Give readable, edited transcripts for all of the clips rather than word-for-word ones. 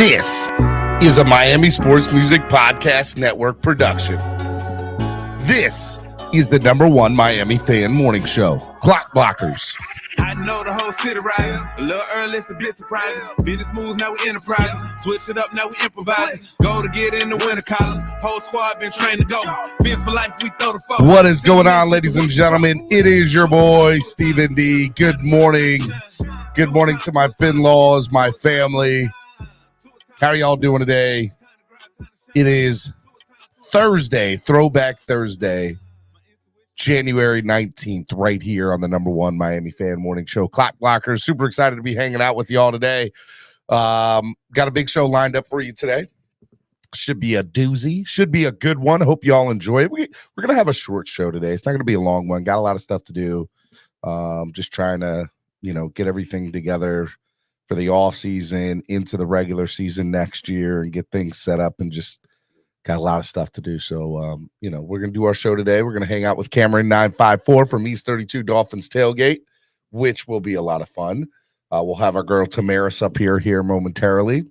This is a Miami Sports Music Podcast Network production. This is the #1 Miami fan morning show, Clock Blockers. I know the whole city riding. A little early, it's a bit surprising. Business moves, now we enterprising. Switch it up, now we improvising. Go to get in the winter column. Whole squad been trained to go. Fence for life, we throw the phone. What is going on, ladies and gentlemen? It is your boy, Stephen D. Good morning. Good morning to my Finlaws, my family. How are y'all doing today? It is Thursday, Throwback Thursday, January 19th, right here on the #1 Miami fan morning show, Clock Blockers. Super excited to be hanging out with y'all today. Got a big show lined up for you today. Should be a doozy. Should be a good one. Hope y'all enjoy it. We're going to have a short show today. It's not going to be a long one. Got a lot of stuff to do. Just trying to, get everything together for the off season into the regular season next year and get things set up, and just got a lot of stuff to do. So, we're going to do our show today. We're going to hang out with Cameron 954 from East 32 Dolphins Tailgate, which will be a lot of fun. We'll have our girl Tamaris up here momentarily,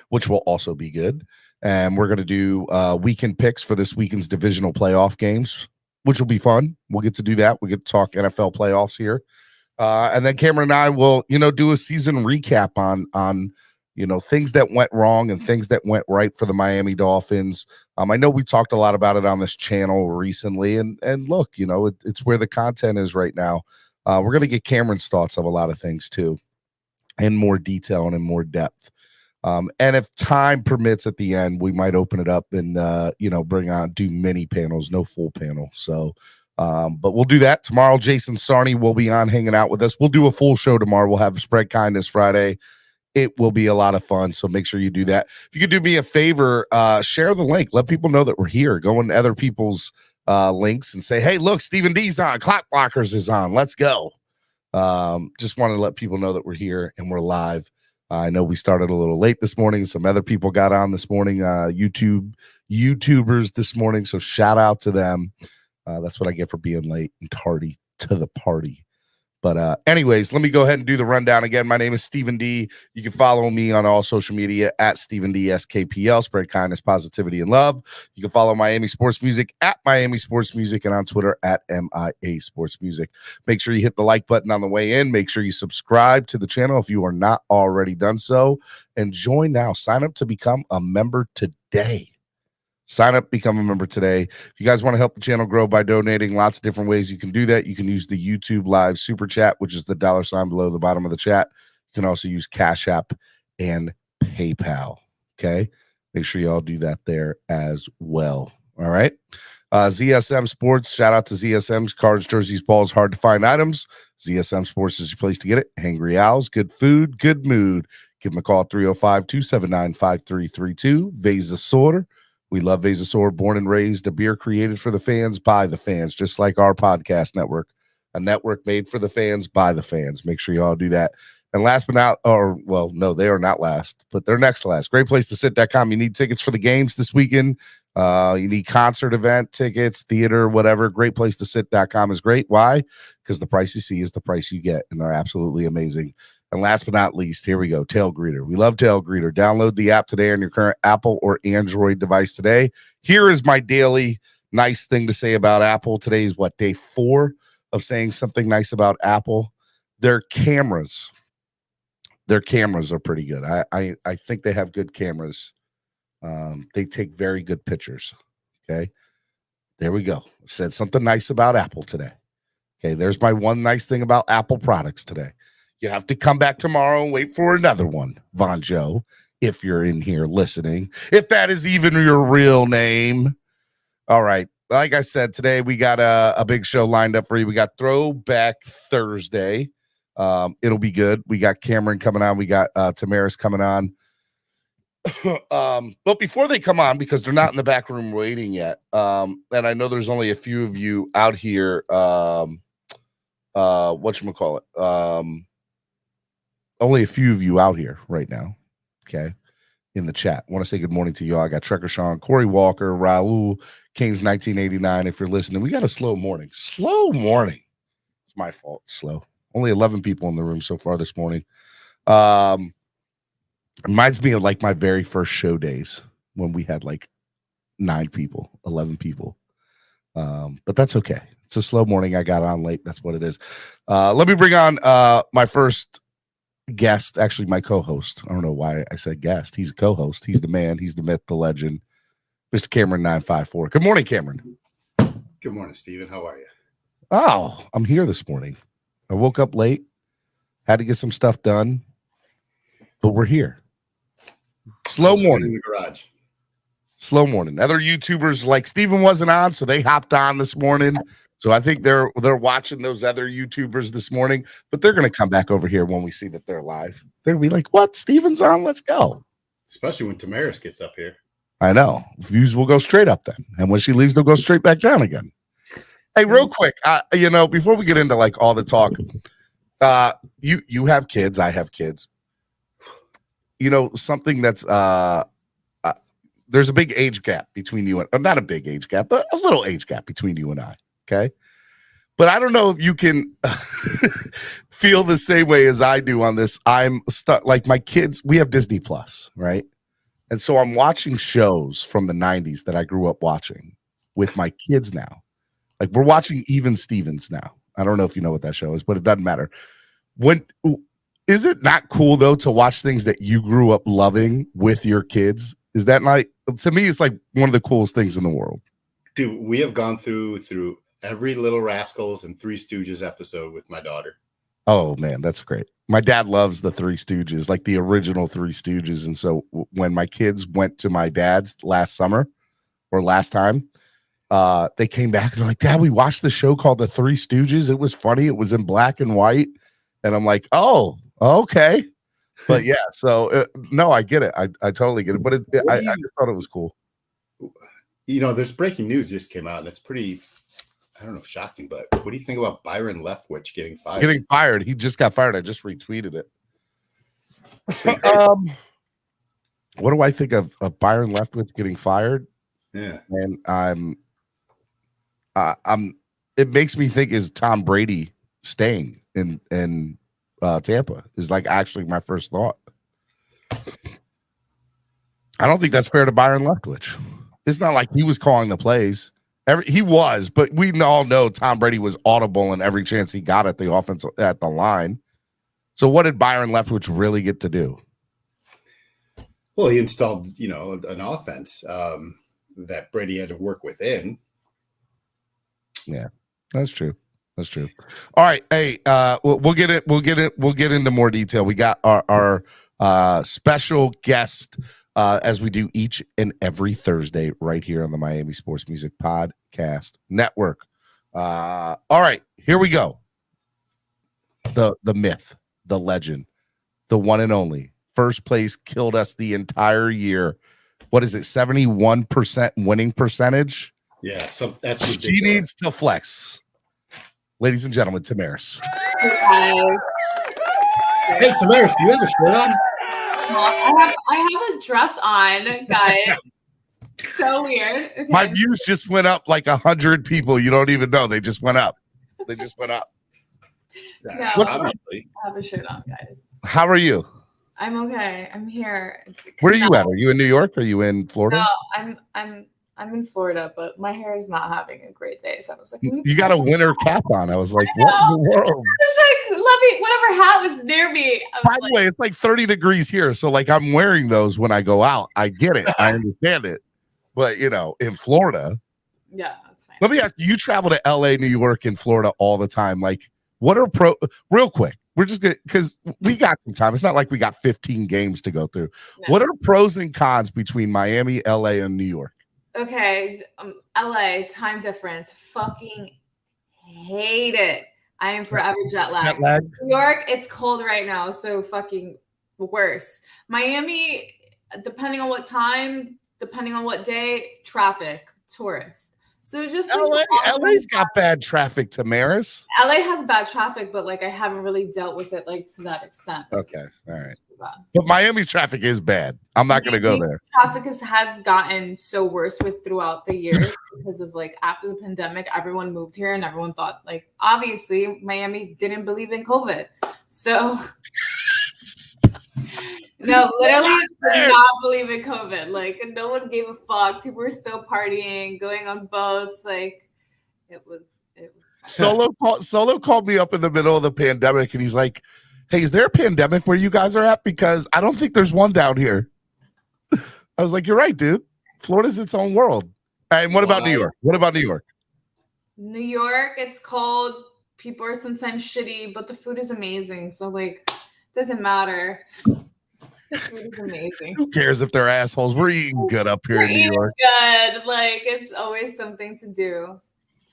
which will also be good. And we're going to do weekend picks for this weekend's divisional playoff games, which will be fun. We'll get to do that. We get to talk NFL playoffs here. And then Cameron and I will, do a season recap on things that went wrong and things that went right for the Miami Dolphins. I know we talked a lot about it on this channel recently, and look, it's where the content is right now. We're going to get Cameron's thoughts of a lot of things too, in more detail and in more depth. And if time permits at the end, we might open it up and, do mini panels, no full panel. So, but we'll do that tomorrow. Jason Sarney will be on hanging out with us. We'll do a full show tomorrow. We'll have Spread Kindness Friday. It will be a lot of fun, so make sure you do that. If you could do me a favor, share the link. Let people know that we're here. Go into other people's links and say, hey, look, Stephen D's on. Clock Blockers is on. Let's go. Just want to let people know that we're here and we're live. I know we started a little late this morning. Some other people got on this morning, YouTubers this morning, so shout out to them. That's what I get for being late and tardy to the party. But anyways, let me go ahead and do the rundown again. My name is Stephen D. You can follow me on all social media at Stephen D SKPL. Spread kindness, positivity, and love. You can follow Miami Sports Music at Miami Sports Music and on Twitter at MIA Sports Music. Make sure you hit the like button on the way in. Make sure you subscribe to the channel if you are not already done so. And join now. Sign up to become a member today. Sign up, become a member today. If you guys want to help the channel grow by donating, lots of different ways you can do that. You can use the YouTube Live Super Chat, which is the $ below the bottom of the chat. You can also use Cash App and PayPal. Okay? Make sure you all do that there as well. All right? ZSM Sports, shout out to ZSM's cards, jerseys, balls, hard to find items. ZSM Sports is your place to get it. Hangry Owls, good food, good mood. Give them a call, 305-279-5332. Veza Sorter. We love Veza Sorter, born and raised, a beer created for the fans, by the fans, just like our podcast network, a network made for the fans, by the fans. Make sure you all do that. And last but not, no, they are not last, but they're next to last. Great place to sit.com. You need tickets for the games this weekend. You need concert event tickets, theater, whatever. Great place to sit.com is great. Why? Because the price you see is the price you get, and they're absolutely amazing. And last but not least, here we go, Tail Greeter. We love Tail Greeter. Download the app today on your current Apple or Android device today. Here is my daily nice thing to say about Apple. Today is day 4 of saying something nice about Apple. Their cameras are pretty good. I think they have good cameras. They take very good pictures. Okay, there we go. Said something nice about Apple today. Okay, there's my one nice thing about Apple products today. You have to come back tomorrow and wait for another one, Von Joe, if you're in here listening, if that is even your real name. All right. Like I said, today we got a big show lined up for you. We got Throwback Thursday. It'll be good. We got Cameron coming on. We got Tamaris coming on. But before they come on, because they're not in the back room waiting yet, and I know there's only a few of you out here, whatchamacallit, only a few of you out here right now, okay, in the chat. I want to say good morning to you all. I got Trekker Sean, Corey Walker, Raul, Kings 1989. If you're listening, we got a slow morning. Slow morning. It's my fault. Slow. Only 11 people in the room so far this morning. Reminds me of like my very first show days when we had like 9 people, 11 people. But that's okay. It's a slow morning. I got on late. That's what it is. Let me bring on my first guest, actually my co-host. I don't know why I said guest. He's a co-host. He's the man. He's the myth, the legend, Mr. Cameron 954. Good morning, Cameron. Good morning, Steven. How are you? Oh, I'm here this morning. I woke up late, had to get some stuff done, but we're here. Slow morning. In the garage. Slow morning. Other YouTubers like Steven wasn't on, so they hopped on this morning. So I think they're watching those other YouTubers this morning, but they're going to come back over here when we see that they're live. They're going to be like, what? Steven's on? Let's go. Especially when Tamaris gets up here. I know. Views will go straight up then. And when she leaves, they'll go straight back down again. Hey, real quick, before we get into like all the talk, you have kids. I have kids. Something that's there's a big age gap between you and not a big age gap, but a little age gap between you and I. Okay. But I don't know if you can feel the same way as I do on this. I'm like my kids, we have Disney Plus, right? And so I'm watching shows from the 90s that I grew up watching with my kids now. Like we're watching Even Stevens now. I don't know if you know what that show is, but it doesn't matter. Is it not cool though to watch things that you grew up loving with your kids? Is that not, to me, it's like one of the coolest things in the world. Dude, we have gone through every Little Rascals and Three Stooges episode with my daughter. Oh man, that's great. My dad loves the Three Stooges, like the original Three Stooges. And so when my kids went to my dad's last summer or last time, they came back and they're like, Dad, we watched the show called The Three Stooges. It was funny. It was in black and white. And I'm like, oh, okay. But yeah, so no, I get it. I totally get it. But I just thought it was cool. There's breaking news just came out, and it's pretty, I don't know, shocking. But what do you think about Byron Leftwich getting fired? Getting fired. He just got fired. I just retweeted it. What do I think of Byron Leftwich getting fired? Yeah, and it makes me think, is Tom Brady staying in Tampa is like actually my first thought. I don't think that's fair to Byron Leftwich. It's not like he was calling the plays. He was, but we all know Tom Brady was audible in every chance he got at the offense at the line. So what did Byron Leftwich really get to do? Well, he installed, an offense that Brady had to work within. Yeah, that's true. That's true. All right. Hey, we'll get into more detail. We got our special guest as we do each and every Thursday right here on the Miami Sports Music Podcast Network. All right, here we go. The myth, the legend, the one and only. First place killed us the entire year. What is it? 71% winning percentage. Yeah, so that's ridiculous. She needs to flex. Ladies and gentlemen, Tamaris. Hey, Tamaris, do you have a shirt on? I have a dress on, guys. So weird. Okay. My views just went up like 100 people. You don't even know. They just went up. No, obviously. I have a shirt on, guys. How are you? I'm okay. I'm here. Where are you at? Are you in New York? Are you in Florida? No, I'm in Florida, but my hair is not having a great day. So I was like, you got a winter cap on. I was like, what in the world? It's like, let me, whatever hat was near me. By the way, it's like 30 degrees here. So like I'm wearing those when I go out. I get it. I understand it. But in Florida. Yeah, that's fine. Let me ask you, travel to LA, New York, and Florida all the time. Like, what are real quick? We're just gonna, because we got some time. It's not like we got 15 games to go through. No. What are pros and cons between Miami, LA, and New York? Okay, LA, time difference. Fucking hate it. I am forever jet lagged. New York, it's cold right now, so fucking worse. Miami, depending on what time, depending on what day, traffic, tourists. So just LA's got bad traffic, Tamaris. LA has bad traffic, but like I haven't really dealt with it like to that extent. Okay, all right. But Miami's traffic is bad. I'm not going to go there. Traffic has gotten so worse throughout the years because of like after the pandemic, everyone moved here and everyone thought like obviously Miami didn't believe in COVID. So No, literally did not believe in COVID. Like, no one gave a fuck. People were still partying, going on boats. Like, it was Solo called me up in the middle of the pandemic, and he's like, "Hey, is there a pandemic where you guys are at? Because I don't think there's one down here." I was like, "You're right, dude. Florida's its own world." And what about New York? What about New York? New York, it's cold. People are sometimes shitty, but the food is amazing. So, like, doesn't matter. The food is amazing. Who cares if they're assholes? We're eating good up here in New York. Good. Like, it's always something to do.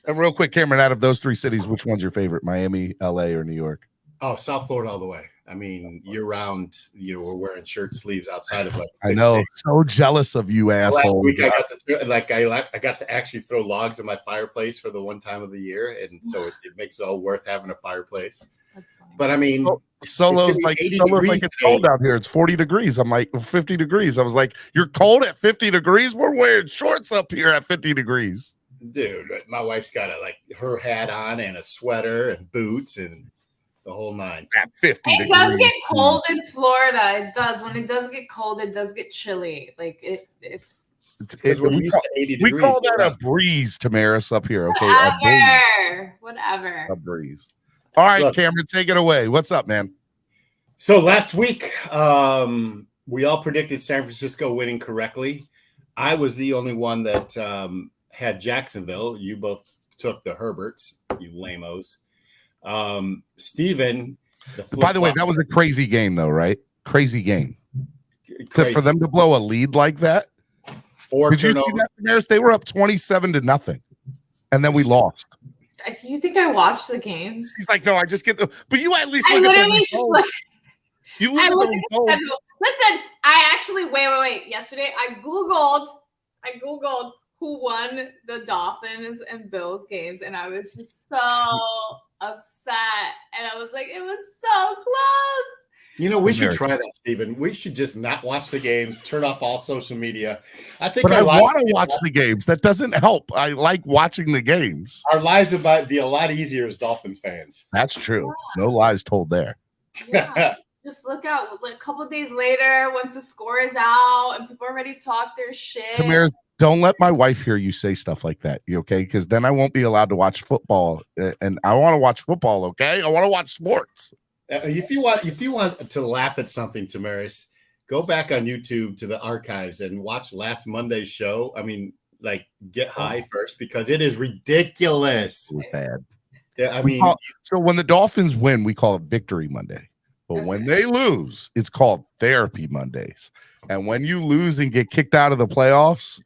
And real quick, Cameron, out of those three cities, which one's your favorite? Miami, LA, or New York? Oh, South Florida all the way. I mean, year round, we're wearing shirt sleeves outside of like. I know. Days. So jealous of you, asshole. Last week I got to actually throw logs in my fireplace for the one time of the year, and so it makes it all worth having a fireplace. That's funny. But I mean, Solo's like it's cold out here. It's 40 degrees. I'm like 50 degrees. I was like, you're cold at 50 degrees? We're wearing shorts up here at 50 degrees. Dude, my wife's got her hat on and a sweater and boots and the whole nine. At 50 it does get cold in Florida. It does. When it does get cold, it does get chilly. Like it's we call that a breeze, Tamaris, up here. Okay, whatever. A breeze. All right, look, Cameron, take it away. What's up, man? So last week, we all predicted San Francisco winning correctly. I was the only one that had Jacksonville. You both took the Herberts, you lamos. Steven. By the way, that was a crazy game, though, right? Crazy game. Crazy. For them to blow a lead like that. Did you see that, Tamaris? They were up 27-0, and then we lost. You think I watched the games? He's like, no, I just get the. But you at least look at the results. You look at the results. Listen, I actually wait. Yesterday, I googled who won the Dolphins and Bills games, and I was just so upset. And I was like, it was so close. We should try that, Steven. We should just not watch the games, turn off all social media. I want to watch the games. That doesn't help. I like watching the games. Our lives would be a lot easier as Dolphins fans. That's true. Yeah. No lies told there. Yeah. Just look out. Like, a couple of days later, once the score is out and people are ready to talk their shit. Tamaris, don't let my wife hear you say stuff like that, okay? Because then I won't be allowed to watch football. And I want to watch football, okay? I want to watch sports. If you want to laugh at something, Tamaris, go back on YouTube to the archives and watch last Monday's show. I mean, like, get high first because it is ridiculous. It's bad. Yeah, I mean, so when the Dolphins win, we call it Victory Monday. But when they lose, it's called Therapy Mondays. And when you lose and get kicked out of the playoffs,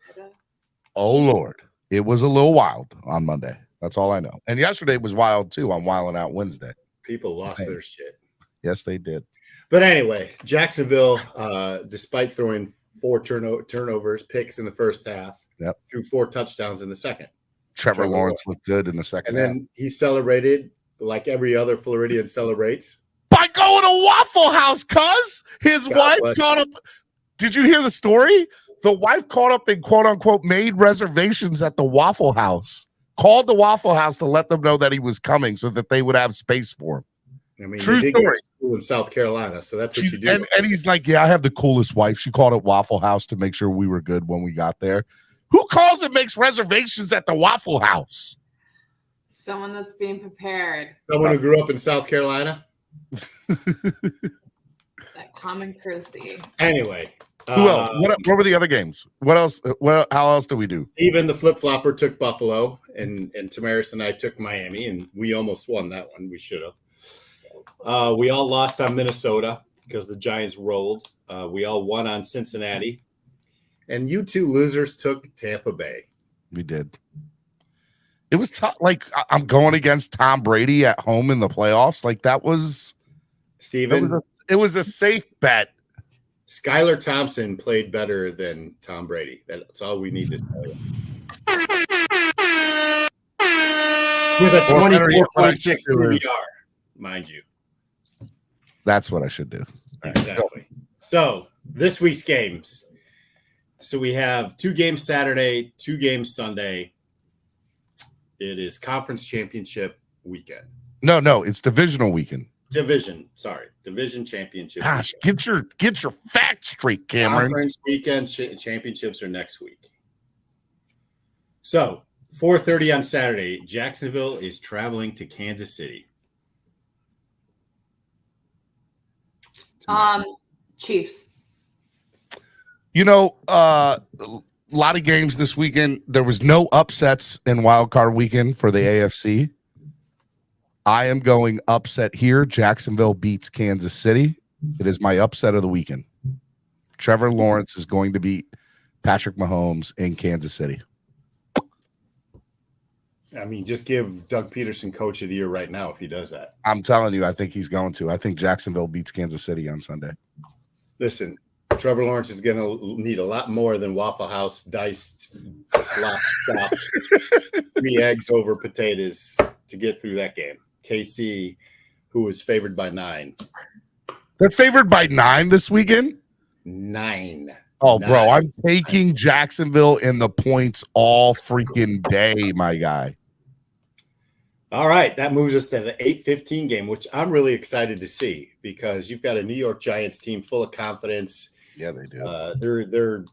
oh Lord, it was a little wild on Monday. That's all I know. And yesterday was wild too on Wildin' Out Wednesday. People lost their shit. Yes, they did. But anyway, Jacksonville, despite throwing 4 turnovers, picks in the first half, threw 4 touchdowns in the second. Trevor Lawrence looked good in the second half. And then he celebrated like every other Floridian celebrates. By going to Waffle House, cuz his wife caught up. Did you hear the story? The wife caught up and quote unquote made reservations at the Waffle House. Called the Waffle House to let them know that he was coming so that they would have space for him. I mean, true story. In South Carolina, so that's what you do. And he's like, yeah, I have the coolest wife. She called it Waffle House to make sure we were good when we got there. Who calls and makes reservations at the Waffle House? Someone that's being prepared. Someone who grew up in South Carolina. That common courtesy. Anyway. Who else? What were the other games? What else? How else do we do? Even the flip-flopper took Buffalo, and Tamaris and I took Miami, and we almost won that one. We should have. We all lost on Minnesota because the Giants rolled. We all won on Cincinnati. And you two losers took Tampa Bay. We did. It was tough. Like, I'm going against Tom Brady at home in the playoffs. Like, that was... Steven? It was a safe bet. Skylar Thompson played better than Tom Brady. That's all we need to tell you. With a 24.6 QBR, mind you. That's what I should do. Exactly. So, this week's games. So, we have 2 games Saturday, 2 games Sunday. It is conference championship weekend. No, it's divisional weekend. Division championship. Gosh, get your facts straight, Cameron. Conference weekend championships are next week. So 4:30 on Saturday, Jacksonville is traveling to Kansas City. Chiefs. You know, a lot of games this weekend. There was no upsets in Wild Card Weekend for the AFC. I am going upset here. Jacksonville beats Kansas City. It is my upset of the weekend. Trevor Lawrence is going to beat Patrick Mahomes in Kansas City. I mean, just give Doug Peterson coach of the year right now if he does that. I'm telling you, I think he's going to. I think Jacksonville beats Kansas City on Sunday. Listen, Trevor Lawrence is going to need a lot more than Waffle House diced slop, 3 eggs over potatoes to get through that game. KC, who is favored by 9. They're favored by 9 this weekend? 9. Oh, bro, I'm taking Jacksonville in the points all freaking day, my guy. All right, that moves us to the 8:15 game, which I'm really excited to see because you've got a New York Giants team full of confidence. Yeah, they do. Their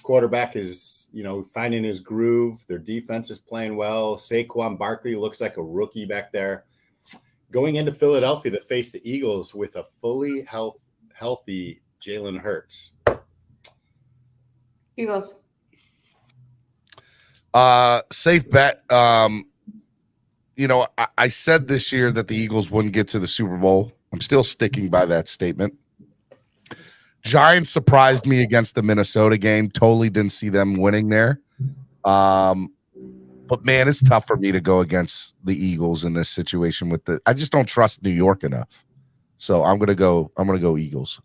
quarterback is, finding his groove. Their defense is playing well. Saquon Barkley looks like a rookie back there. Going into Philadelphia to face the Eagles with a fully healthy Jalen Hurts. Eagles. Safe bet. I said this year that the Eagles wouldn't get to the Super Bowl. I'm still sticking by that statement. Giants surprised me against the Minnesota game. Totally didn't see them winning there. But man, it's tough for me to go against the Eagles in this situation I just don't trust New York enough. So I'm gonna go Eagles.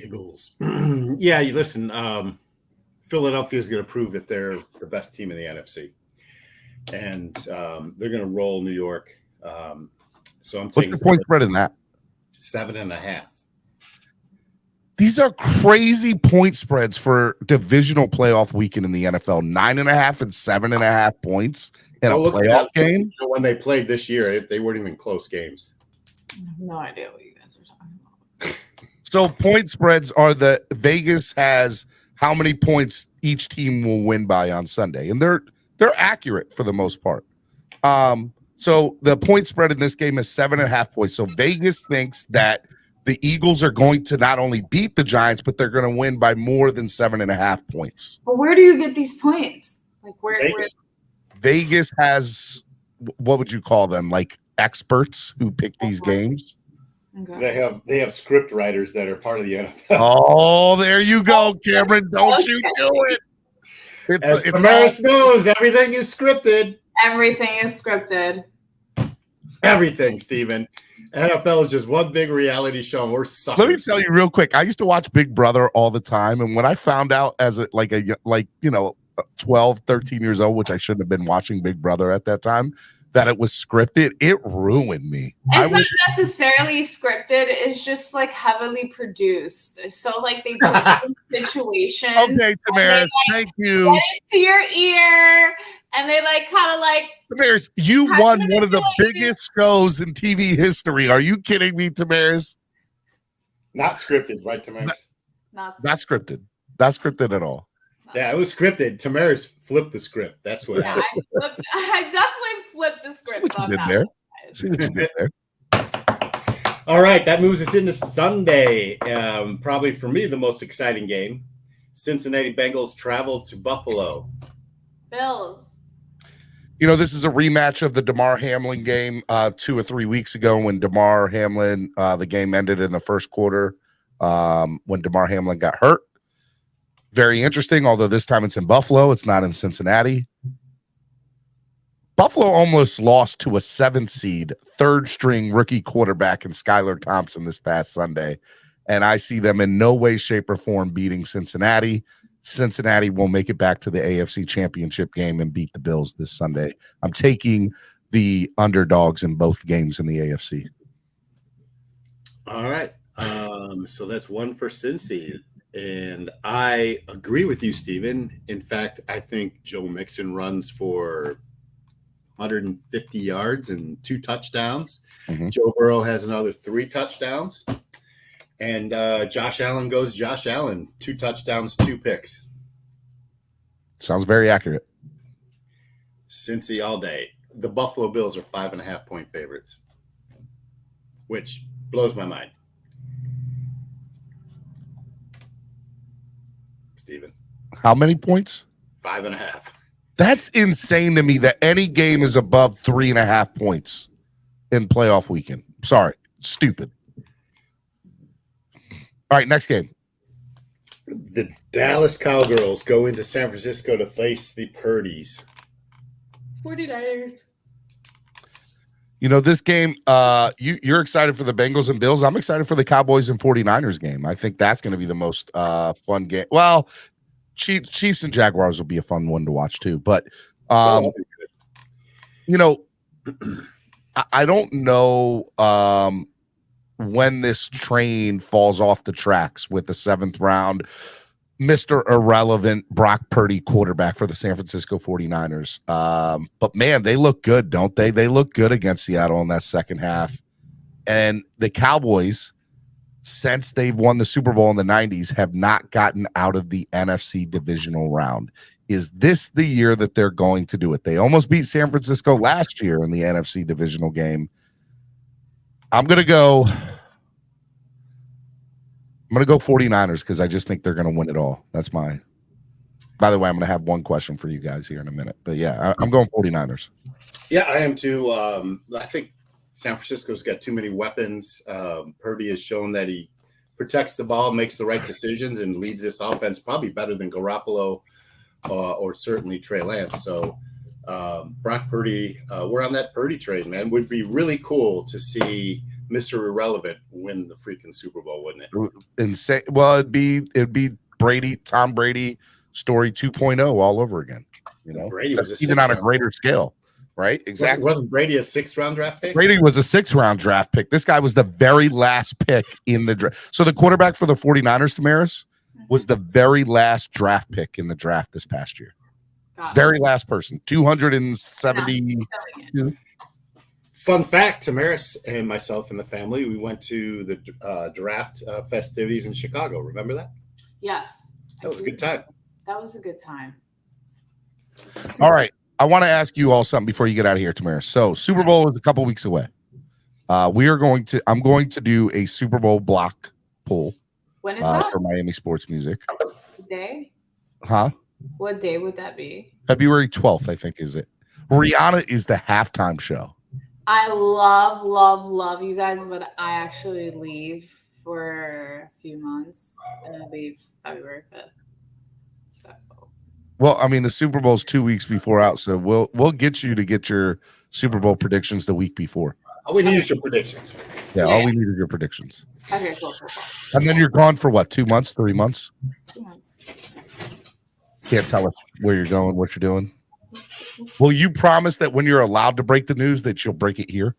Eagles. Yeah, you listen, Philadelphia is going to prove that they're the best team in the NFC. And they're going to roll New York. So I'm taking What's the point spread in that? 7.5. These are crazy point spreads for divisional playoff weekend in the NFL. 9.5 and 7.5 points in a playoff game. When they played this year, they weren't even close games. I have no idea what you guys are talking about. So point spreads are Vegas has how many points each team will win by on Sunday, and they're accurate for the most part. So the point spread in this game is 7.5 points. So Vegas thinks that the Eagles are going to not only beat the Giants, but they're going to win by more than 7.5 points. But where do you get these points? Like where Vegas has, what would you call them? Like experts who pick these games. Okay. They have script writers that are part of the NFL. Oh, there you go, Cameron. Don't you do it. As Tamaris knows, everything is scripted. Everything is scripted. Everything, Steven. NFL is just one big reality show, and we're suckers. Let me tell you real quick. I used to watch Big Brother all the time, and when I found out as 12, 13 years old, which I shouldn't have been watching Big Brother at that time, that it was scripted, it ruined me. It's not necessarily scripted. It's just like heavily produced. So like they put you in situations. Okay, Tamaris, thank you. Get into your ear, and they kind of Tamaris, you won one of the biggest shows in TV history. Are you kidding me, Tamaris? Not scripted, right, Tamaris? Not scripted. Not scripted at all. Yeah, it was scripted. Tamaris flipped the script. That's what happened. I definitely flipped the script on that. See what you did there. All right, that moves us into Sunday. Probably for me, the most exciting game. Cincinnati Bengals travel to Buffalo. Bills. This is a rematch of the Damar Hamlin game 2 or 3 weeks ago when Damar Hamlin, the game ended in the first quarter when Damar Hamlin got hurt. Very interesting, although this time it's in Buffalo. It's not in Cincinnati. Buffalo almost lost to a 7th seed, 3rd-string rookie quarterback in Skylar Thompson this past Sunday, and I see them in no way, shape, or form beating Cincinnati. Cincinnati will make it back to the AFC Championship game and beat the Bills this Sunday. I'm taking the underdogs in both games in the AFC. All right. So that's one for Cincy. And I agree with you, Steven. In fact, I think Joe Mixon runs for 150 yards and 2 touchdowns. Mhm. Joe Burrow has another 3 touchdowns. And Josh Allen goes Josh Allen, 2 touchdowns, 2 picks. Sounds very accurate. Cincy all day. The Buffalo Bills are 5.5-point favorites, which blows my mind. Steven. How many points? 5.5. That's insane to me that any game is above 3.5 points in playoff weekend. Sorry. Stupid. All right, next game. The Dallas Cowgirls go into San Francisco to face the Purdies. 49ers. You know, this game, you're excited for the Bengals and Bills. I'm excited for the Cowboys and 49ers game. I think that's going to be the most fun game. Well, Chiefs and Jaguars will be a fun one to watch too. But, you know, I don't know when this train falls off the tracks with the 7th round Mr. Irrelevant Brock Purdy quarterback for the San Francisco 49ers. But, man, they look good, don't they? They look good against Seattle in that second half. And the Cowboys, since they've won the Super Bowl in the 90s, have not gotten out of the NFC divisional round. Is this the year that they're going to do it? They almost beat San Francisco last year in the NFC divisional game. I'm going to go 49ers because I just think they're going to win it all. That's my. By the way, I'm going to have one question for you guys here in a minute. But, yeah, I'm going 49ers. Yeah, I am too. I think San Francisco's got too many weapons. Purdy has shown that he protects the ball, makes the right decisions, and leads this offense probably better than Garoppolo or certainly Trey Lance. So Brock Purdy, we're on that Purdy train, man. Would be really cool to see Mr. Irrelevant win the freaking Super Bowl, wouldn't it? Insane. Well, it'd be Tom Brady story 2.0 all over again. You know, Brady was even on a greater scale. Right, exactly. Wasn't Brady a 6th round draft pick? Brady was a 6th round draft pick. This guy was the very last pick in the draft. So the quarterback for the 49ers, Tamaris, was the very last draft pick in the draft this past year. Very last person, 272. Fun fact, Tamaris and myself and the family, we went to the draft festivities in Chicago. Remember that? Yes. That was a good time. That was a good time. All right. I want to ask you all something before you get out of here, Tamaris. So Super Bowl is a couple weeks away. I'm going to do a Super Bowl block poll. When is that? For Miami Sports Music. Day? Huh? What day would that be? February 12th, I think, is it. Rihanna is the halftime show. I love you guys, but I actually leave for a few months and I leave February 5th. So. Well, I mean, the Super Bowl's 2 weeks before out, so we'll get you to get your Super Bowl predictions the week before. All we need is your predictions. Yeah, all we need is your predictions. Okay, cool. And then you're gone for what, 2 months, 3 months? 2 months. Can't tell us where you're going, what you're doing. Will you promise that when you're allowed to break the news that you'll break it here?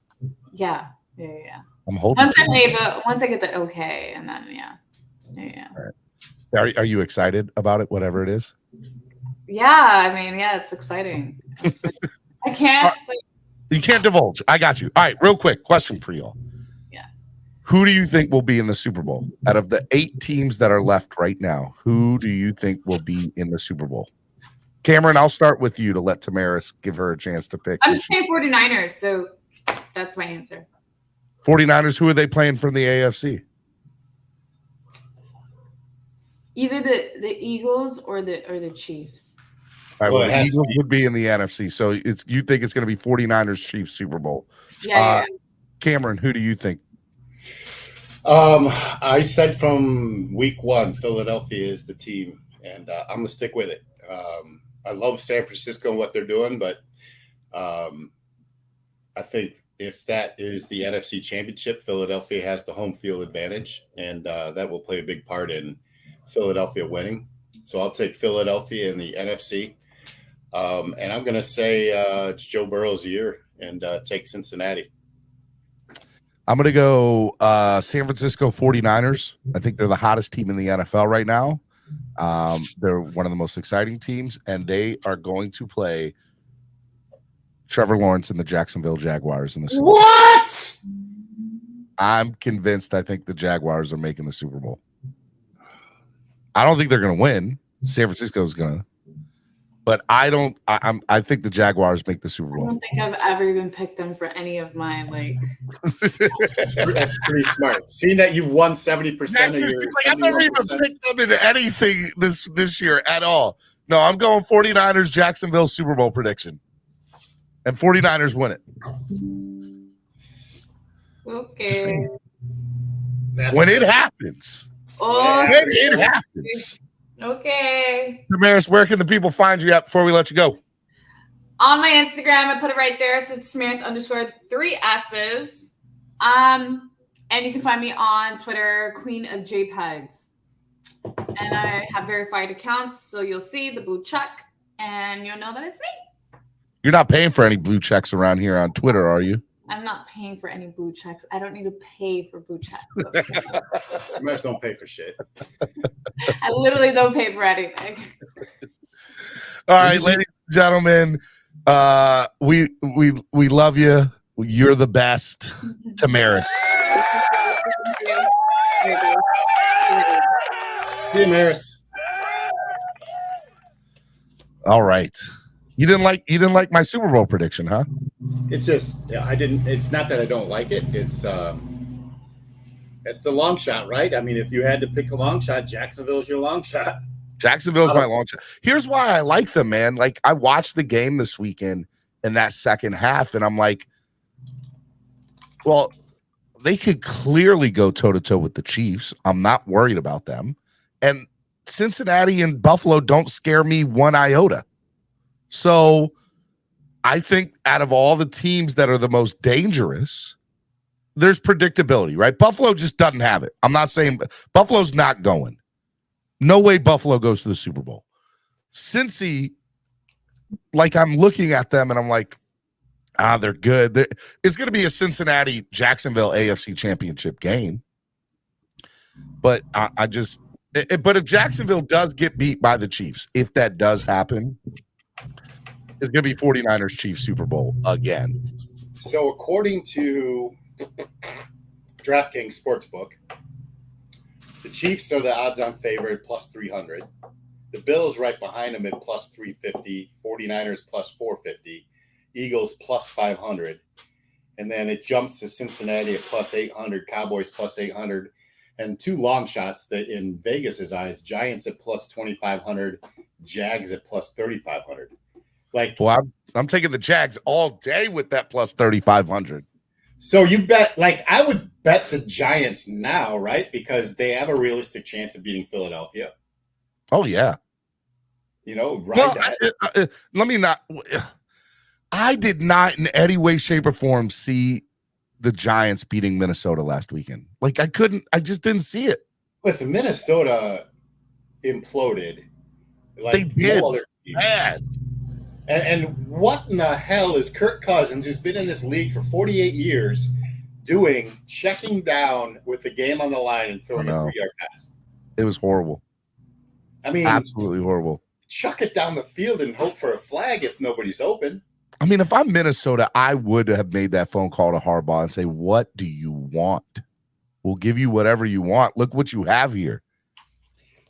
Yeah. I'm holding. Once I get the okay, and then yeah. All right. Are you excited about it, whatever it is? Yeah, I mean, yeah, it's exciting. I can't. You can't divulge. I got you. All right, real quick question for y'all. Yeah. Who do you think will be in the Super Bowl? Out of the 8 teams that are left right now, who do you think will be in the Super Bowl? Cameron, I'll start with you to let Tamaris give her a chance to pick. I'm saying 49ers, so that's my answer. 49ers, who are they playing from the AFC? Either the Eagles or the Chiefs. All right, well, the Eagles would be in the NFC, so you think it's going to be 49ers Chiefs Super Bowl. Yeah. Cameron, who do you think? I said from week 1, Philadelphia is the team, and I'm going to stick with it. I love San Francisco and what they're doing, but I think if that is the NFC Championship, Philadelphia has the home field advantage, and that will play a big part in Philadelphia winning. So I'll take Philadelphia in the NFC. And I'm going to say it's Joe Burrow's year and take Cincinnati. I'm going to go San Francisco 49ers. I think they're the hottest team in the NFL right now. They're one of the most exciting teams, and they are going to play Trevor Lawrence and the Jacksonville Jaguars in the Super Bowl. What? I'm convinced. I think the Jaguars are making the Super Bowl. I don't think they're going to win. San Francisco is going to. But I don't. I think the Jaguars make the Super Bowl. I don't think I've ever even picked them for any of my like. That's pretty smart. Seeing that you've won 70% of your. I've never even picked them into anything this year at all. No, I'm going 49ers Jacksonville Super Bowl prediction, and 49ers win it. Okay. When it happens. Oh, when it happens. Okay. Tamaris, where can the people find you at before we let you go? On my Instagram, I put it right there. So it's Tamaris_3S's. And you can find me on Twitter, Queen of JPEGs. And I have verified accounts, so you'll see the blue check, and you'll know that it's me. You're not paying for any blue checks around here on Twitter, are you? I'm not paying for any blue checks. I don't need to pay for blue checks. You might don't pay for shit. I literally don't pay for anything. All right, ladies and gentlemen, we love you. You're the best, Tamaris. Tamaris. All right. You didn't like my Super Bowl prediction, huh? It's just it's not that I don't like it. It's the long shot, right? I mean, if you had to pick a long shot, Jacksonville's your long shot. Jacksonville's my long shot. Here's why I like them, man. Like, I watched the game this weekend in that second half, and I'm like, well, they could clearly go toe-to-toe with the Chiefs. I'm not worried about them. And Cincinnati and Buffalo don't scare me one iota. So I think out of all the teams that are the most dangerous, there's predictability, right? Buffalo just doesn't have it. I'm not saying Buffalo's not going. No way Buffalo goes to the Super Bowl. Cincy, like, I'm looking at them and I'm like, they're good. It's going to be a Cincinnati-Jacksonville AFC Championship game. But but if Jacksonville does get beat by the Chiefs, if that does happen, it's going to be 49ers Chiefs Super Bowl again. So according to DraftKings Sportsbook, the Chiefs are the odds-on favorite, plus 300. The Bills right behind them at plus 350. 49ers plus 450. Eagles plus 500. And then it jumps to Cincinnati at plus 800. Cowboys plus 800. And two long shots that in Vegas's eyes, Giants at plus 2,500. Jags at plus 3,500. Like, well, I'm taking the Jags all day with that plus 3,500. So you bet, like, I would bet the Giants now, right? Because they have a realistic chance of beating Philadelphia. Oh, yeah. You know, right? Well, let me not. I did not in any way, shape, or form see the Giants beating Minnesota last weekend. Like, I just didn't see it. Listen, Minnesota imploded. Like, they did. No other team. Bad. And what in the hell is Kirk Cousins, who's been in this league for 48 years, doing, checking down with the game on the line and throwing a 3-yard pass? It was horrible. I mean, absolutely horrible. Chuck it down the field and hope for a flag if nobody's open. I mean, if I'm Minnesota, I would have made that phone call to Harbaugh and say, what do you want? We'll give you whatever you want. Look what you have here.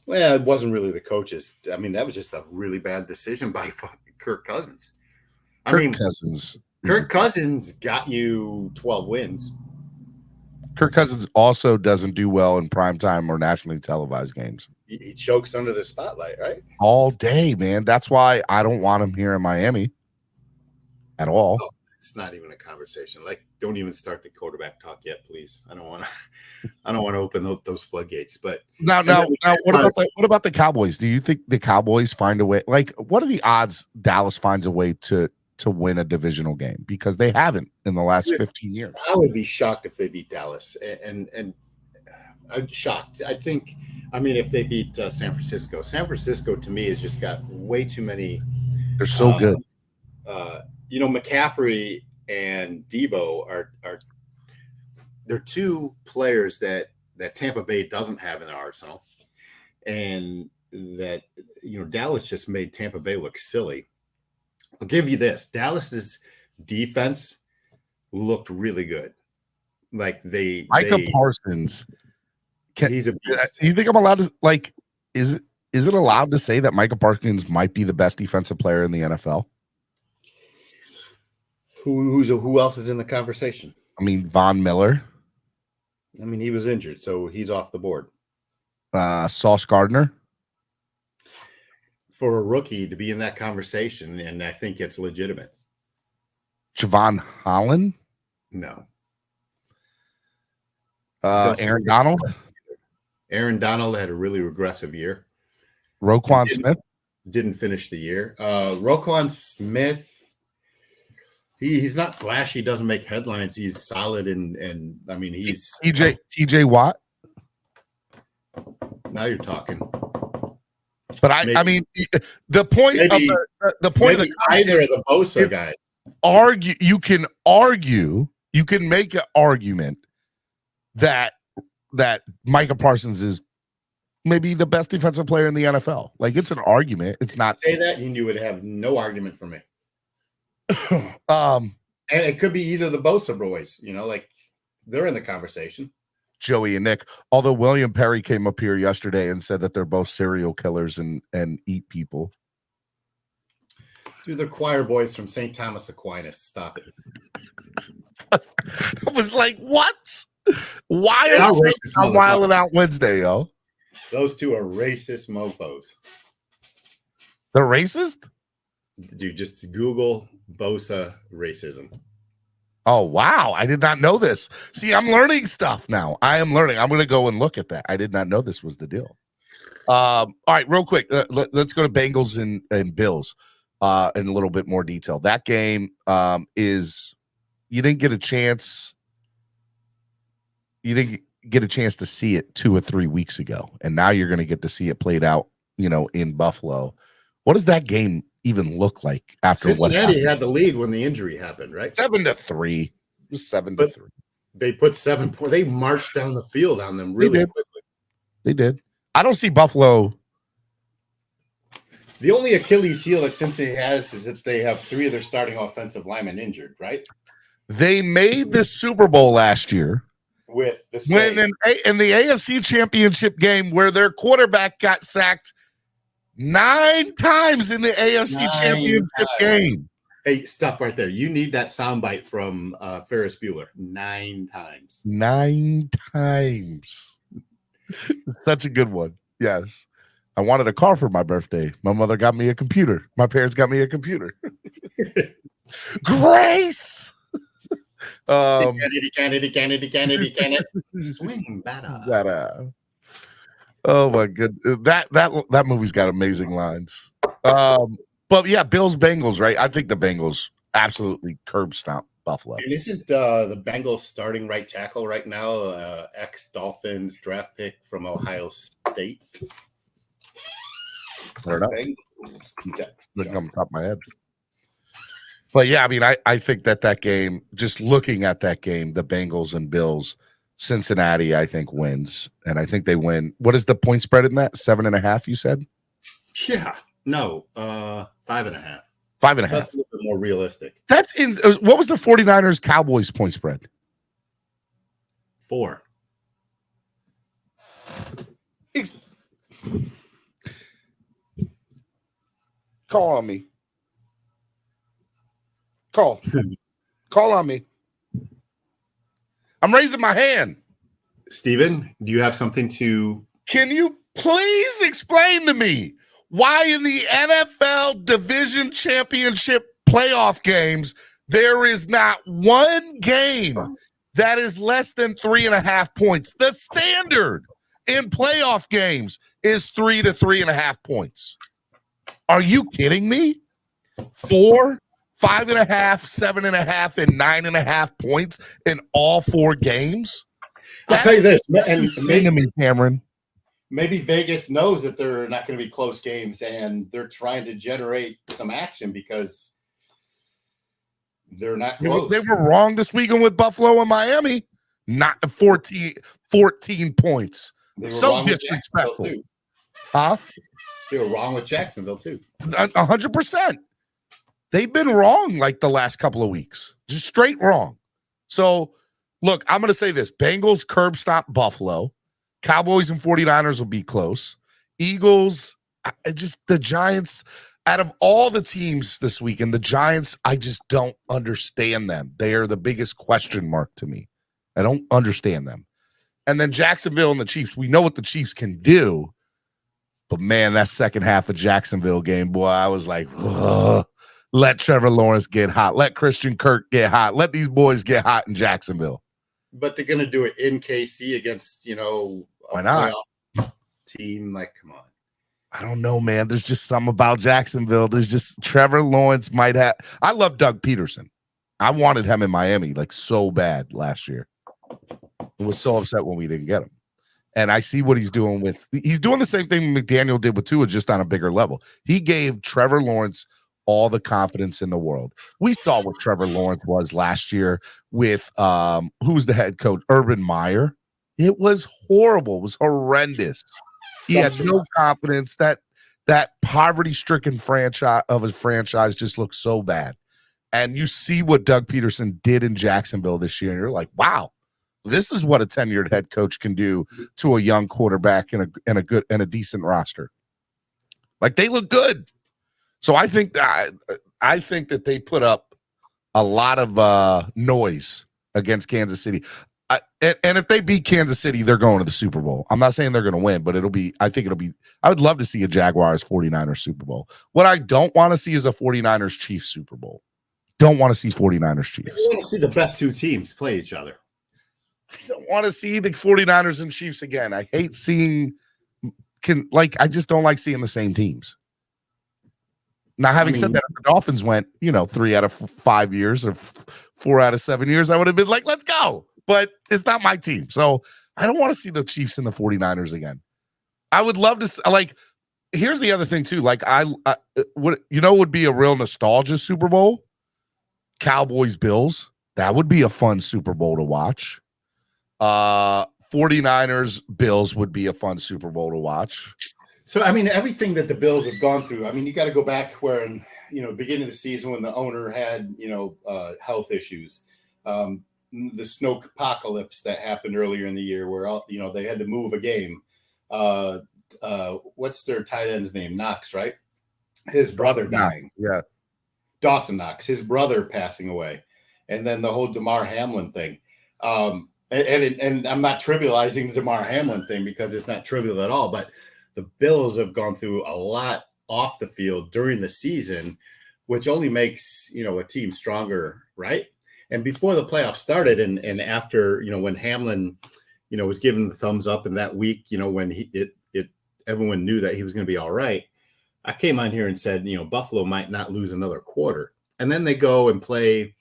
Well, it wasn't really the coaches. I mean, that was just a really bad decision by Kirk Cousins. Kirk Cousins got you 12 wins. Kirk Cousins also doesn't do well in primetime or nationally televised games. He chokes under the spotlight, right? All day, man. That's why I don't want him here in Miami at all. Oh, it's not even a conversation. Like, don't even start the quarterback talk yet, please. I don't want to open those floodgates. But now, what about the Cowboys? Do you think the Cowboys find a way? Like, what are the odds Dallas finds a way to win a divisional game? Because they haven't in the last 15 years. I would be shocked if they beat Dallas, and I'm shocked. I mean, if they beat San Francisco. San Francisco to me has just got way too many. They're so good. You know, McCaffrey and Debo are they're two players that Tampa Bay doesn't have in their arsenal, and that, you know, Dallas just made Tampa Bay look silly. I'll give you this: Dallas is Defense looked really good. Like Micah Parsons. He's a beast. You think I'm allowed to is it allowed to say that Micah Parsons might be the best defensive player in the NFL? Who else is in the conversation? I mean, Von Miller. I mean, he was injured, so he's off the board. Sauce Gardner. For a rookie to be in that conversation, and I think it's legitimate. Javon Holland. No. Aaron Donald. Aaron Donald had a really regressive year. Roquan Smith didn't finish the year. Roquan Smith, he's not flashy, doesn't make headlines. He's solid, and I mean he's TJ Watt. Now you're talking. But I mean the point of the point of the either of the Bosa guys. You can make an argument that Micah Parsons is maybe the best defensive player in the NFL. Like, it's an argument. It's not. Say that, and you would have no argument for me. And it could be either the Bosa boys. Like they're in the conversation. Joey and Nick. Although William Perry came up here yesterday and said that they're both serial killers and eat people. Dude, they're choir boys from St. Thomas Aquinas. Stop it. I was like, what? Why are you wilding out Wednesday, yo? Those two are racist mofos. They're racist? Dude, just Google Bosa racism. Oh, wow. I did not know this. See, I'm learning stuff now. I am learning. I'm going to go and look at that. I did not know this was the deal. All right, real quick. Let's go to Bengals and Bills in a little bit more detail. That game is you didn't get a chance. You didn't get a chance to see it 2 or 3 weeks ago, and now you're going to get to see it played out, in Buffalo. What does that game even look like after Cincinnati had the lead when the injury happened, right? 7-3. Just 7-3. They put 7 points. They marched down the field on them really quickly. They did. I don't see Buffalo. The only Achilles heel that Cincinnati has is if they have 3 of their starting offensive linemen injured, right? They made the Super Bowl last year with in the AFC Championship game where their quarterback got sacked 9 times in the AFC Championship game. Hey, stop right there. You need that soundbite from Ferris Bueller. 9 times. 9 times. Such a good one. Yes. I wanted a car for my birthday. My mother got me a computer. My parents got me a computer. Grace. Kennedy. Swing better. Oh my goodness. That movie's got amazing lines. But yeah, Bills Bengals, right? I think the Bengals absolutely curb stomp Buffalo. And isn't the Bengals starting right tackle right now ex-Dolphins draft pick from Ohio State? I don't know. Looking on the top of my head. But yeah, I mean, I think that game, just looking at that game, the Bengals and Bills, Cincinnati, I think wins. And I think they win. What is the point spread in that? 7.5, you said? Yeah. No, 5.5. 5.5. That's a little bit more realistic. That's in. What was the 49ers Cowboys point spread? 4. Call on me. Call on me. I'm raising my hand. Steven, do you have something to... Can you please explain to me why in the NFL Division Championship playoff games there is not one game that is less than 3.5 points? The standard in playoff games is 3 to 3.5 points. Are you kidding me? 4, 5.5, 7.5, and 9.5 points in all 4 games? I'll tell you this, and maybe Cameron. Maybe Vegas knows that they're not going to be close games, and they're trying to generate some action because they're not close. They were wrong this weekend with Buffalo and Miami. Not 14 points. So disrespectful. Huh? They were wrong with Jacksonville too. 100%. they've been wrong like the last couple of weeks, just straight wrong. So, look, I'm going to say this. Bengals curb stop Buffalo. Cowboys and 49ers will be close. Eagles, the Giants, out of all the teams this weekend, the Giants, I just don't understand them. They are the biggest question mark to me. I don't understand them. And then Jacksonville and the Chiefs, we know what the Chiefs can do. But, man, that second half of Jacksonville game, boy, I was like, ugh. Let Trevor Lawrence get hot. Let Christian Kirk get hot. Let these boys get hot in Jacksonville. But they're going to do it in KC against, why not? Team. Like, come on. I don't know, man. There's just something about Jacksonville. There's just Trevor Lawrence might have. I love Doug Peterson. I wanted him in Miami like so bad last year. I was so upset when we didn't get him. And I see what he's doing he's doing the same thing McDaniel did with Tua, just on a bigger level. He gave Trevor Lawrence all the confidence in the world. We saw what Trevor Lawrence was last year with who's the head coach? Urban Meyer. It was horrible. It was horrendous. He had no confidence. That poverty-stricken franchise just looks so bad. And you see what Doug Peterson did in Jacksonville this year, and you're like, wow, this is what a tenured head coach can do to a young quarterback and a decent roster. Like, they look good. So I think that they put up a lot of noise against Kansas City. And if they beat Kansas City, they're going to the Super Bowl. I'm not saying they're going to win, but I would love to see a Jaguars 49ers Super Bowl. What I don't want to see is a 49ers Chiefs Super Bowl. Don't want to see 49ers Chiefs. I want to see the best two teams play each other. I don't want to see the 49ers and Chiefs again. I hate seeing I just don't like seeing the same teams. Now, having said that, if the Dolphins went, 3 out of 5 years or 4 out of 7 years, I would have been like, let's go. But it's not my team. So I don't want to see the Chiefs and the 49ers again. I would love to, here's the other thing too. Would be a real nostalgia Super Bowl? Cowboys, Bills. That would be a fun Super Bowl to watch. 49ers, Bills would be a fun Super Bowl to watch. So, everything that the Bills have gone through, you got to go back where, beginning of the season when the owner had, health issues, the snow apocalypse that happened earlier in the year where, they had to move a game. What's their tight end's name? Knox, right? His brother dying. Yeah. Dawson Knox, his brother passing away. And then the whole Damar Hamlin thing. And I'm not trivializing the Damar Hamlin thing because it's not trivial at all, but the Bills have gone through a lot off the field during the season, which only makes, a team stronger, right? And before the playoffs started and after, when Hamlin, was given the thumbs up in that week, when everyone knew that he was going to be all right, I came on here and said, Buffalo might not lose another quarter. And then they go and play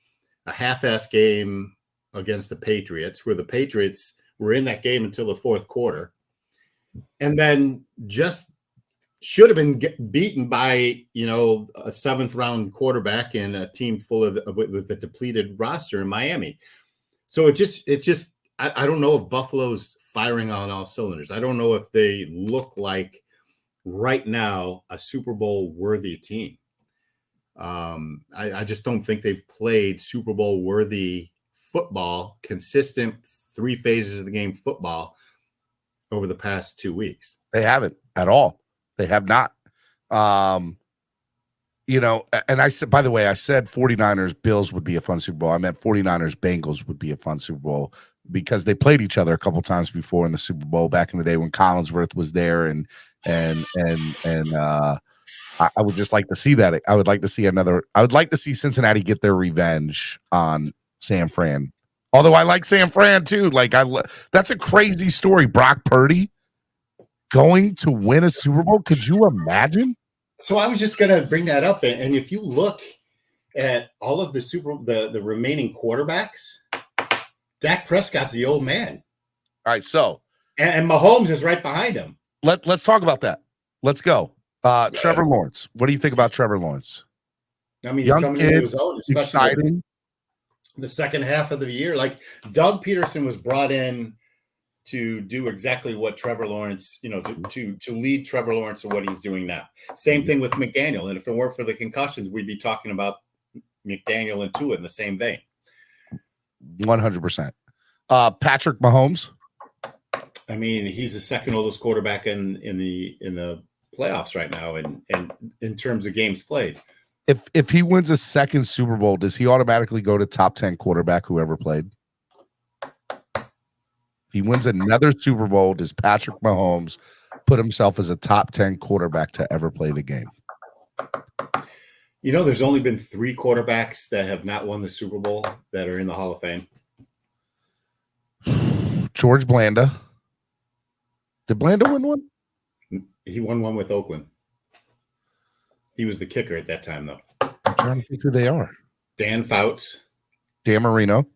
a half-ass game against the Patriots, where the Patriots were in that game until the fourth quarter. And then just should have been beaten by, a seventh round quarterback and a team full with a depleted roster in Miami. So it just, I don't know if Buffalo's firing on all cylinders. I don't know if they look like right now a Super Bowl worthy team. I just don't think they've played Super Bowl worthy football, consistent 3 phases of the game football over the past 2 weeks. They haven't at all. They have not. And I said, by the way, I said 49ers Bills would be a fun Super Bowl. I meant 49ers Bengals would be a fun Super Bowl because they played each other a couple times before in the Super Bowl back in the day when Collinsworth was there and I would just like to see that. I would like to see Cincinnati get their revenge on San Fran. Although I like San Fran too. That's a crazy story. Brock Purdy going to win a Super Bowl. Could you imagine? So I was just going to bring that up. And if you look at all of the remaining quarterbacks, Dak Prescott's the old man. All right. So, and Mahomes is right behind him. Let's talk about that. Let's go. Trevor Lawrence. What do you think about Trevor Lawrence? He's young coming kid, into his own, exciting. The second half of the year. Like Doug Peterson was brought in to do exactly what Trevor Lawrence, to lead Trevor Lawrence to what he's doing now. Same thing with McDaniel. And if it weren't for the concussions, we'd be talking about McDaniel and Tua in the same vein. 100%. Patrick Mahomes. I mean, he's the second oldest quarterback in the playoffs right now, and in terms of games played. If he wins a second Super Bowl, does he automatically go to top 10 quarterback who ever played? If he wins another Super Bowl, does Patrick Mahomes put himself as a top 10 quarterback to ever play the game? There's only been 3 quarterbacks that have not won the Super Bowl that are in the Hall of Fame. George Blanda. Did Blanda win one? He won one with Oakland. He was the kicker at that time, though. I'm trying to think who they are. Dan Fouts. Dan Marino.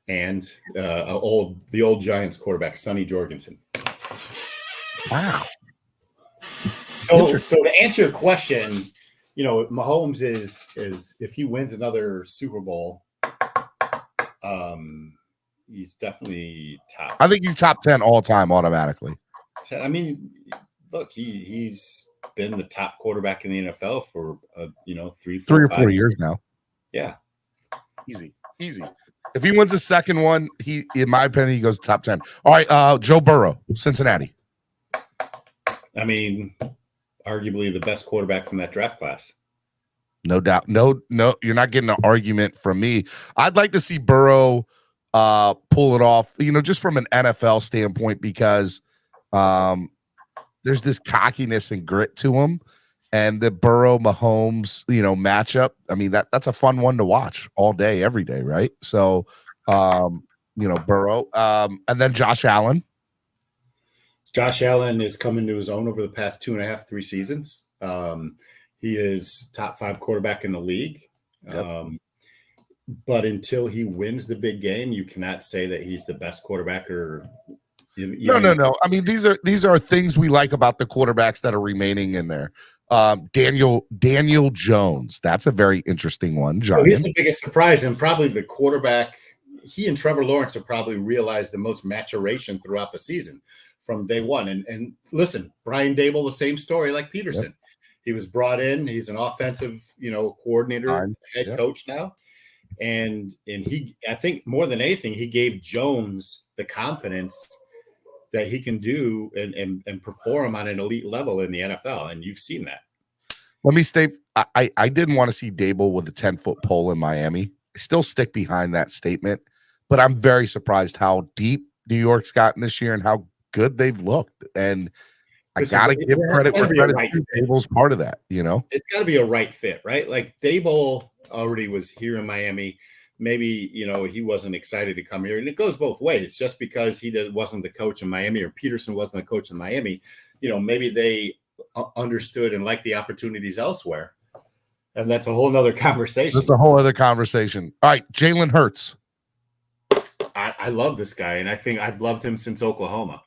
And the old Giants quarterback, Sonny Jorgensen. Wow. So to answer your question, Mahomes is if he wins another Super Bowl, he's definitely top. I think he's top 10 all time automatically. I mean, look, he's been the top quarterback in the NFL for 3 or 4 years now. Yeah, easy. If he wins a second one, he, in my opinion, he goes top 10. All right, Joe Burrow, Cincinnati. I mean, arguably the best quarterback from that draft class. No doubt. No, you're not getting an argument from me. I'd like to see Burrow pull it off, just from an NFL standpoint, because there's this cockiness and grit to him. And the Burrow Mahomes, matchup, I mean, that's a fun one to watch all day, every day, right? So, Burrow. And then Josh Allen. Josh Allen is coming to his own over the past 2.5, 3 seasons. He is top 5 quarterback in the league. Yep. But until he wins the big game, you cannot say that he's the best quarterback or No. I mean, these are things we like about the quarterbacks that are remaining in there. Daniel Jones. That's a very interesting one. So he's the biggest surprise, and probably the quarterback. He and Trevor Lawrence have probably realized the most maturation throughout the season from day one. And listen, Brian Dable, the same story like Peterson. Yep. He was brought in. He's an offensive, coordinator, head coach now. And he, I think more than anything, he gave Jones the confidence that he can do and perform on an elite level in the NFL. And you've seen that. Let me stay. I didn't want to see Dable with a 10-foot pole in Miami. I still stick behind that statement, but I'm very surprised how deep New York's gotten this year and how good they've looked. And I got to give credit where credit's due. Dable's part of that, It's got to be a right fit, right? Like Dable already was here in Miami. Maybe, he wasn't excited to come here. And it goes both ways. Just because he wasn't the coach in Miami or Peterson wasn't the coach in Miami, maybe they understood and liked the opportunities elsewhere. And that's a whole nother conversation. That's a whole other conversation. All right, Jalen Hurts. I love this guy, and I think I've loved him since Oklahoma.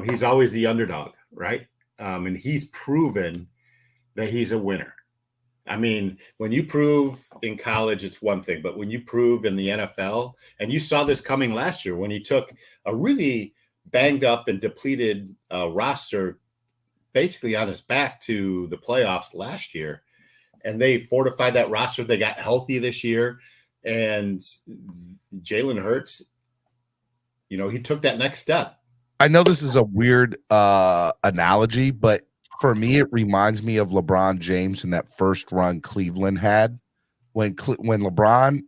He's always the underdog, right? And he's proven that he's a winner. I mean, when you prove in college, it's one thing, but when you prove in the NFL, and you saw this coming last year when he took a really banged up and depleted roster basically on his back to the playoffs last year, and they fortified that roster. They got healthy this year, and Jalen Hurts, he took that next step. I know this is a weird analogy, but for me, it reminds me of LeBron James in that first run Cleveland had. When LeBron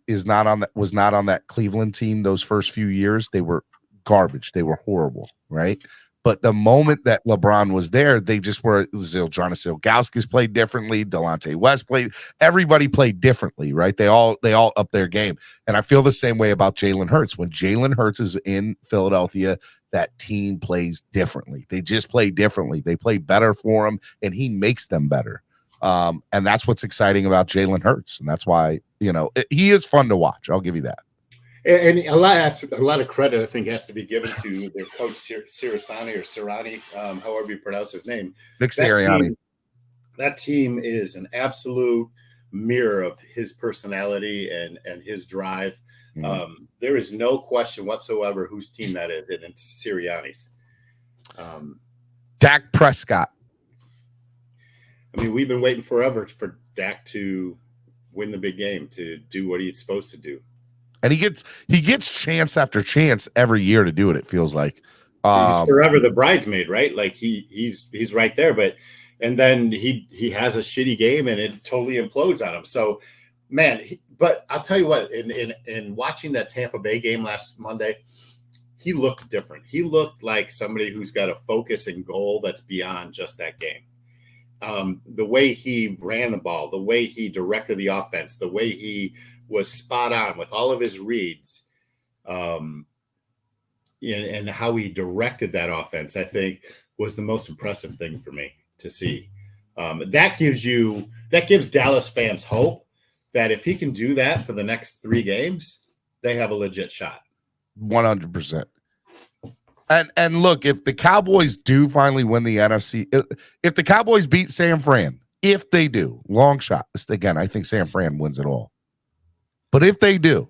was not on that Cleveland team those first few years, they were garbage. They were horrible, right? But the moment that LeBron was there, they just were. Jonas Ilgauskas played differently. Delonte West played. Everybody played differently, right? They all upped their game. And I feel the same way about Jalen Hurts. When Jalen Hurts is in Philadelphia, that team plays differently. They just play differently. They play better for him, and he makes them better. And that's what's exciting about Jalen Hurts, and that's why he is fun to watch. I'll give you that. And a lot of credit, I think, has to be given to their coach Sirianni, however you pronounce his name. Nick Sirianni. That team is an absolute mirror of his personality and his drive. There is no question whatsoever whose team that is, and it's Sirianni's. Dak Prescott. I mean, we've been waiting forever for Dak to win the big game, to do what he's supposed to do. And he gets chance after chance every year to do it, it feels like. He's forever the bridesmaid, right? Like he's right there, and then he has a shitty game and it totally implodes on him. So, man, but I'll tell you what, in watching that Tampa Bay game last Monday, he looked different. He looked like somebody who's got a focus and goal that's beyond just that game. The way he ran the ball, the way he directed the offense, the way he was spot on with all of his reads, and how he directed that offense, I think was the most impressive thing for me to see. That gives Dallas fans hope that if he can do that for the next 3 games, they have a legit shot. 100%. And look, if the Cowboys do finally win the NFC, if the Cowboys beat San Fran, if they do, long shot. Again, I think San Fran wins it all. But if they do,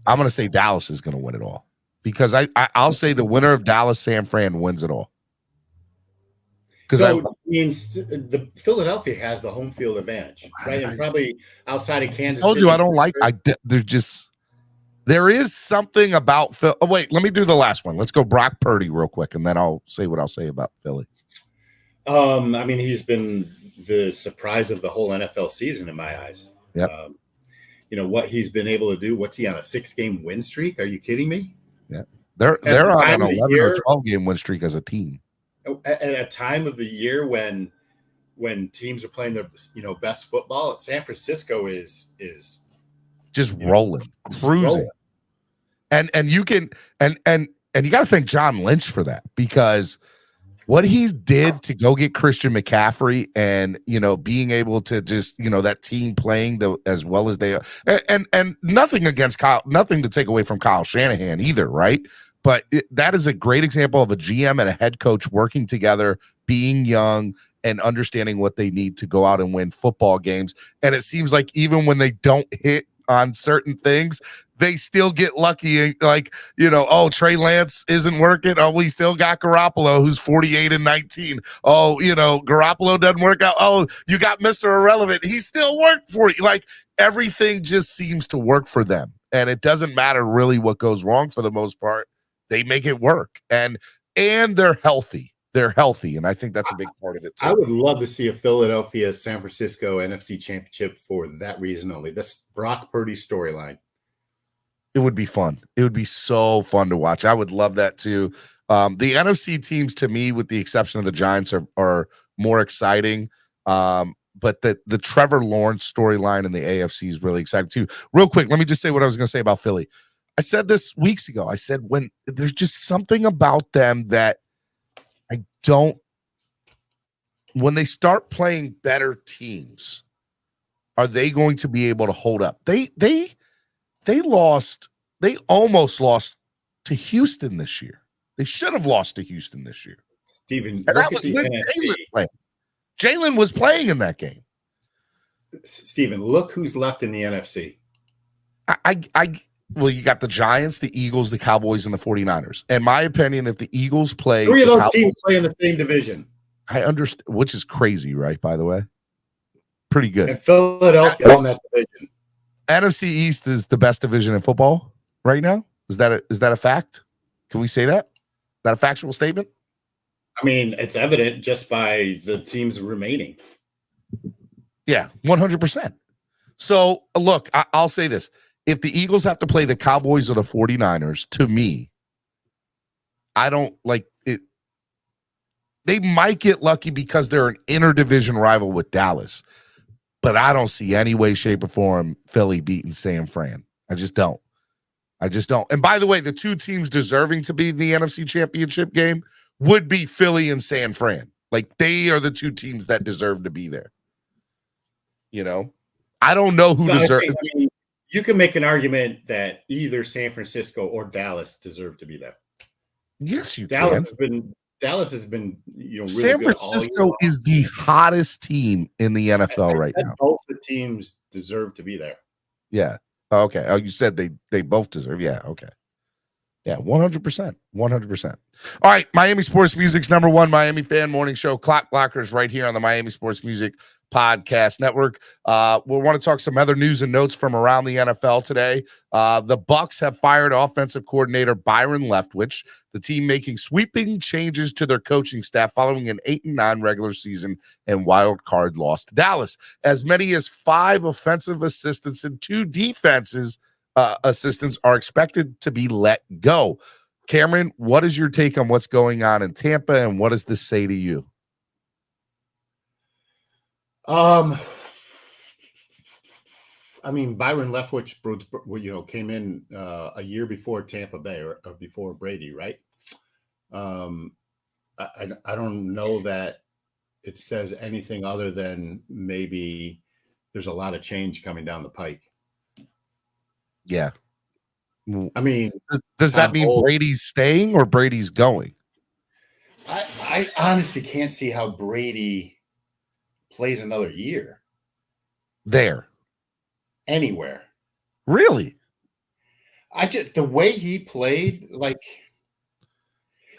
I'm going to say Dallas is going to win it all. Because I'll say the winner of Dallas San Fran wins it all. So it means the Philadelphia has the home field advantage, right? And probably outside of Kansas. I told you I don't like. There is something about Phil. Oh wait, let me do the last one. Let's go Brock Purdy real quick, and then I'll say what I'll say about Philly. I mean, he's been the surprise of the whole NFL season in my eyes. Yeah. What he's been able to do. What's he on, a 6-game win streak? Are you kidding me? Yeah, they're on an 11 or 12-game win streak as a team. At a time of the year when teams are playing their best football, San Francisco is just rolling, cruising. And you can and you got to thank John Lynch for that, because what he did to go get Christian McCaffrey and being able to just that team playing as well as they are, and nothing against Kyle, nothing to take away from Kyle Shanahan either, right? But that is a great example of a GM and a head coach working together, being young and understanding what they need to go out and win football games. And it seems like even when they don't hit on certain things, they still get lucky. And Trey Lance isn't working. Oh, we still got Garoppolo, who's 48-19. Oh, Garoppolo doesn't work out. Oh, you got Mr. Irrelevant. He still worked for you. Like, everything just seems to work for them. And it doesn't matter really what goes wrong for the most part. They make it work. And they're healthy. They're healthy. And I think that's a big part of it too. I would love to see a Philadelphia San Francisco NFC championship for that reason only. This Brock Purdy storyline. It would be fun. It would be so fun to watch. I would love that too. The NFC teams, to me, with the exception of the Giants, are more exciting. But the Trevor Lawrence storyline in the AFC is really exciting too. Real quick, let me just say what I was going to say about Philly. I said this weeks ago. I said when there's just something about them that when they start playing better teams, are they going to be able to hold up? They almost lost to Houston this year. They should have lost to Houston this year. Steven, Jalen was playing in that game. Steven, look who's left in the NFC. Well, you got the Giants, the Eagles, the Cowboys, and the 49ers. In my opinion, if the Eagles play... 3 of those teams play in the same division. I understand, which is crazy, right, by the way? Pretty good. And Philadelphia on that division. NFC East is the best division in football right now? Is that a fact? Can we say that? Is that a factual statement? I mean, it's evident just by the teams remaining. Yeah, 100%. So, look, I'll say this. If the Eagles have to play the Cowboys or the 49ers, to me, I don't like it. They might get lucky because they're an interdivision rival with Dallas, but I don't see any way, shape, or form Philly beating San Fran. I just don't. And by the way, the 2 teams deserving to be in the NFC Championship game would be Philly and San Fran. Like, they are the 2 teams that deserve to be there. I don't know who deserves. You can make an argument that either San Francisco or Dallas deserve to be there. Yes, you Dallas can. has been Dallas has been, really San good all year Francisco long. is the hottest team in the NFL right now. Both the teams deserve to be there. Yeah. Okay. Oh, you said they both deserve. Yeah. Okay. Yeah. 100%. 100%. All right. Miami Sports Music's number one Miami fan morning show, Clock Blockers, right here on the Miami Sports Music Podcast Network. We want to talk some other news and notes from around the NFL today. The Bucs have fired offensive coordinator Byron Leftwich, the team making sweeping changes to their coaching staff following an 8-9 regular season and wild card loss to Dallas. As many as 5 offensive assistants and 2 defenses assistants are expected to be let go. Cameron, what is your take on what's going on in Tampa, and what does this say to you? I mean, Byron Leftwich, came in a year before Tampa Bay or before Brady, right? I don't know that it says anything other than maybe there's a lot of change coming down the pike. Yeah. I mean, does that mean Brady's staying or Brady's going? I honestly can't see how Brady plays another year there anywhere. Really? The way he played, like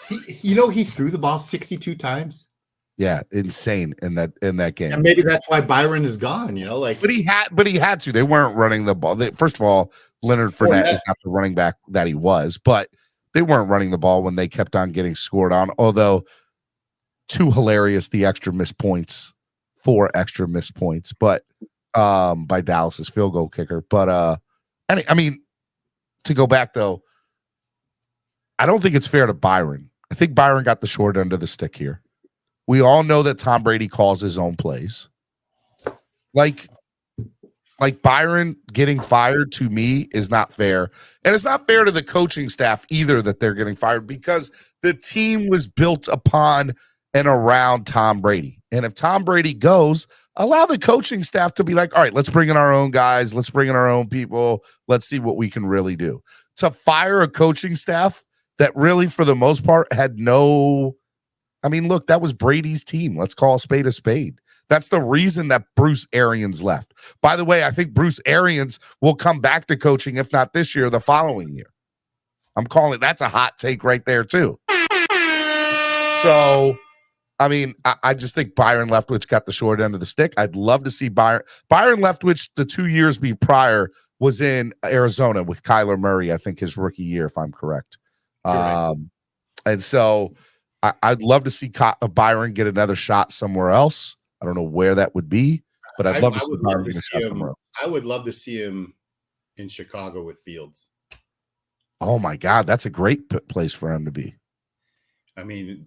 he threw the ball 62 times. Yeah, insane in that game. And maybe that's why Byron is gone, But he had to. They weren't running the ball. First of all, Leonard Fournette is not the running back that he was, but they weren't running the ball when they kept on getting scored on. Although, too hilarious, the extra missed points, 4 extra missed points, but by Dallas's field goal kicker. But I mean, to go back though, I don't think it's fair to Byron. I think Byron got the short end of the stick here. We all know that Tom Brady calls his own plays. Like Byron getting fired, to me, is not fair. And it's not fair to the coaching staff either that they're getting fired, because the team was built upon and around Tom Brady. And if Tom Brady goes, allow the coaching staff to be like, all right, let's bring in our own guys. Let's bring in our own people. Let's see what we can really do. To fire a coaching staff that really, for the most part, had no... I mean, look, that was Brady's team. Let's call a spade a spade. That's the reason that Bruce Arians left. By the way, I think Bruce Arians will come back to coaching, if not this year, the following year. I'm calling it. That's a hot take right there, too. So, I mean, I just think Byron Leftwich got the short end of the stick. I'd love to see Byron Leftwich, the 2 years prior, was in Arizona with Kyler Murray, I think his rookie year, if I'm correct. And so... I'd love to see Byron get another shot somewhere else. I don't know where that would be, but I'd love to see Byron get a shot somewhere else. I would love to see him in Chicago with Fields. Oh my God, that's a great place for him to be. I mean,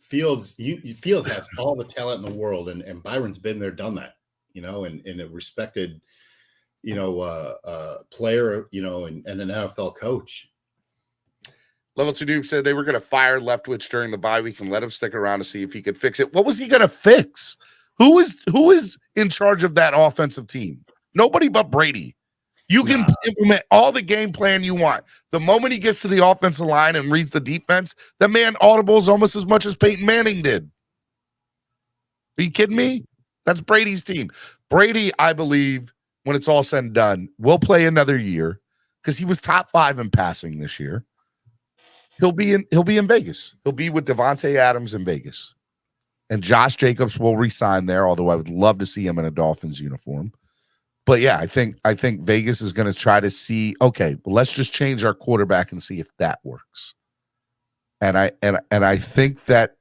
Fields has all the talent in the world, and Byron's been there, done that, and a respected, player, and an NFL coach. Level 2 Noob said they were going to fire Leftwich during the bye week and let him stick around to see if he could fix it. What was he going to fix? Who is in charge of that offensive team? Nobody but Brady. You can implement all the game plan you want. The moment he gets to the offensive line and reads the defense, the man audibles almost as much as Peyton Manning did. Are you kidding me? That's Brady's team. Brady, I believe, when it's all said and done, will play another year because he was top 5 in passing this year. He'll be in Vegas. He'll be with Devontae Adams in Vegas. And Josh Jacobs will re-sign there, although I would love to see him in a Dolphins uniform. But yeah, I think Vegas is going to try to see, okay, well, let's just change our quarterback and see if that works. And I think that,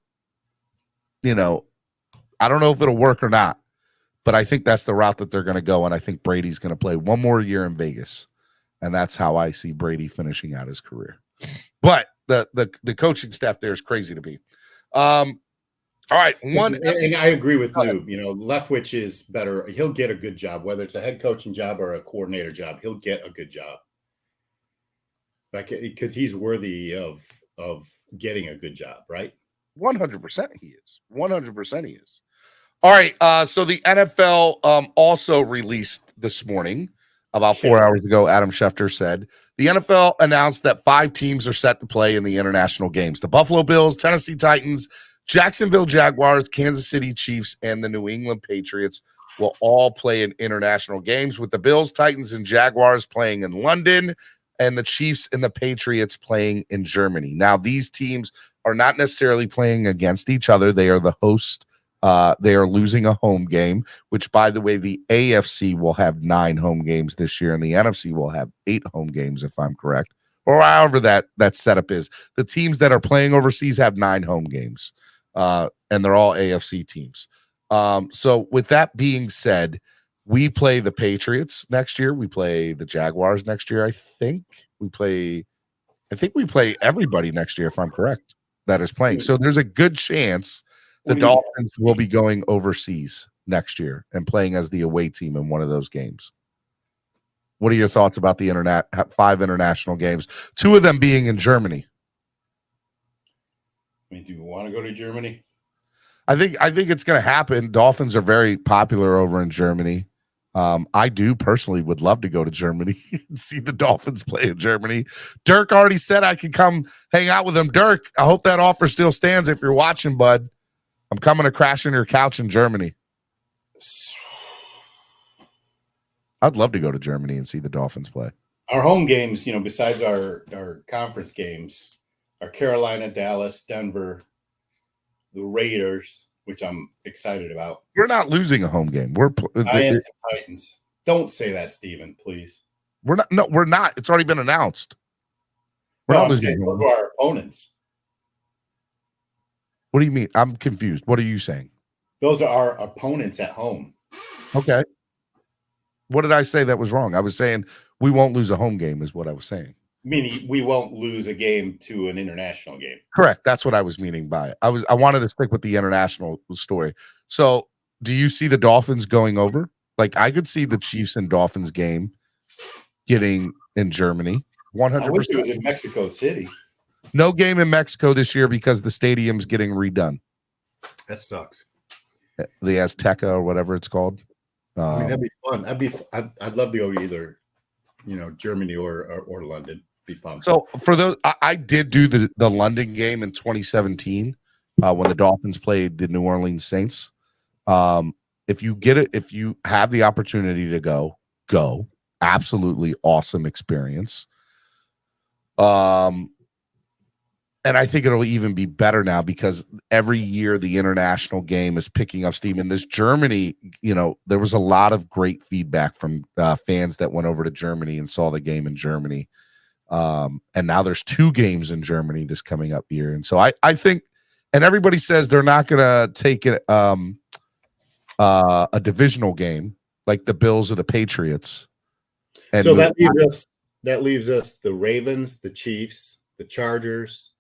I don't know if it'll work or not, but I think that's the route that they're going to go. And I think Brady's going to play one more year in Vegas. And that's how I see Brady finishing out his career. But the coaching staff there is crazy to be. All right. And I agree with Noob. Leftwich is better. He'll get a good job, whether it's a head coaching job or a coordinator job. He'll get a good job, because he's worthy of getting a good job, right? 100% he is. 100% he is. All right. So the NFL also released this morning about 4 hours ago, Adam Schefter said, the NFL announced that 5 teams are set to play in the international games. The Buffalo Bills, Tennessee Titans, Jacksonville Jaguars, Kansas City Chiefs, and the New England Patriots will all play in international games, with the Bills, Titans, and Jaguars playing in London, and the Chiefs and the Patriots playing in Germany. Now, these teams are not necessarily playing against each other. They are the host. They are losing a home game, which, by the way, the AFC will have 9 home games this year, and the NFC will have 8 home games, if I'm correct, or however that setup is. The teams that are playing overseas have 9 home games, and they're all AFC teams. So with that being said, we play the Patriots next year. We play the Jaguars next year. I think we play everybody next year, if I'm correct, that is playing. So there's a good chance the Dolphins will be going overseas next year and playing as the away team in one of those games. What are your thoughts about the 5 international games, 2 of them being in Germany? I mean, do you want to go to Germany? I think it's going to happen. Dolphins are very popular over in Germany. I do personally would love to go to Germany and see the Dolphins play in Germany. Dirk already said I could come hang out with him. Dirk, I hope that offer still stands if you're watching, bud. I'm coming to crash on your couch in Germany. I'd love to go to Germany and see the Dolphins play. Our home games, besides our conference games, are Carolina, Dallas, Denver, the Raiders, which I'm excited about. We're not losing a home game. We're Titans. Don't say that, Steven, please. We're not. No, we're not. It's already been announced. We're not losing. Those are our opponents. What do you mean? I'm confused. What are you saying? Those are our opponents at home. Okay. What did I say that was wrong? I was saying we won't lose a home game is what I was saying. Meaning we won't lose a game to an international game. Correct. That's what I was meaning by it. I wanted to stick with the international story. So do you see the Dolphins going over? Like, I could see the Chiefs and Dolphins game getting in Germany. 100%. I wish it was in Mexico City. No game in Mexico this year because the stadium's getting redone. That sucks. The Azteca or whatever it's called. I mean, that'd be fun. I'd love to go to either, Germany or London. Be fun. So for those, I did do the London game in 2017 when the Dolphins played the New Orleans Saints. If you have the opportunity to go. Absolutely awesome experience. And I think it'll even be better now because every year the international game is picking up steam. In this Germany, there was a lot of great feedback from fans that went over to Germany and saw the game in Germany. And now there's 2 games in Germany this coming up year. And so I think, and everybody says they're not going to take a divisional game like the Bills or the Patriots. And so that leaves us the Ravens, the Chiefs, the Chargers,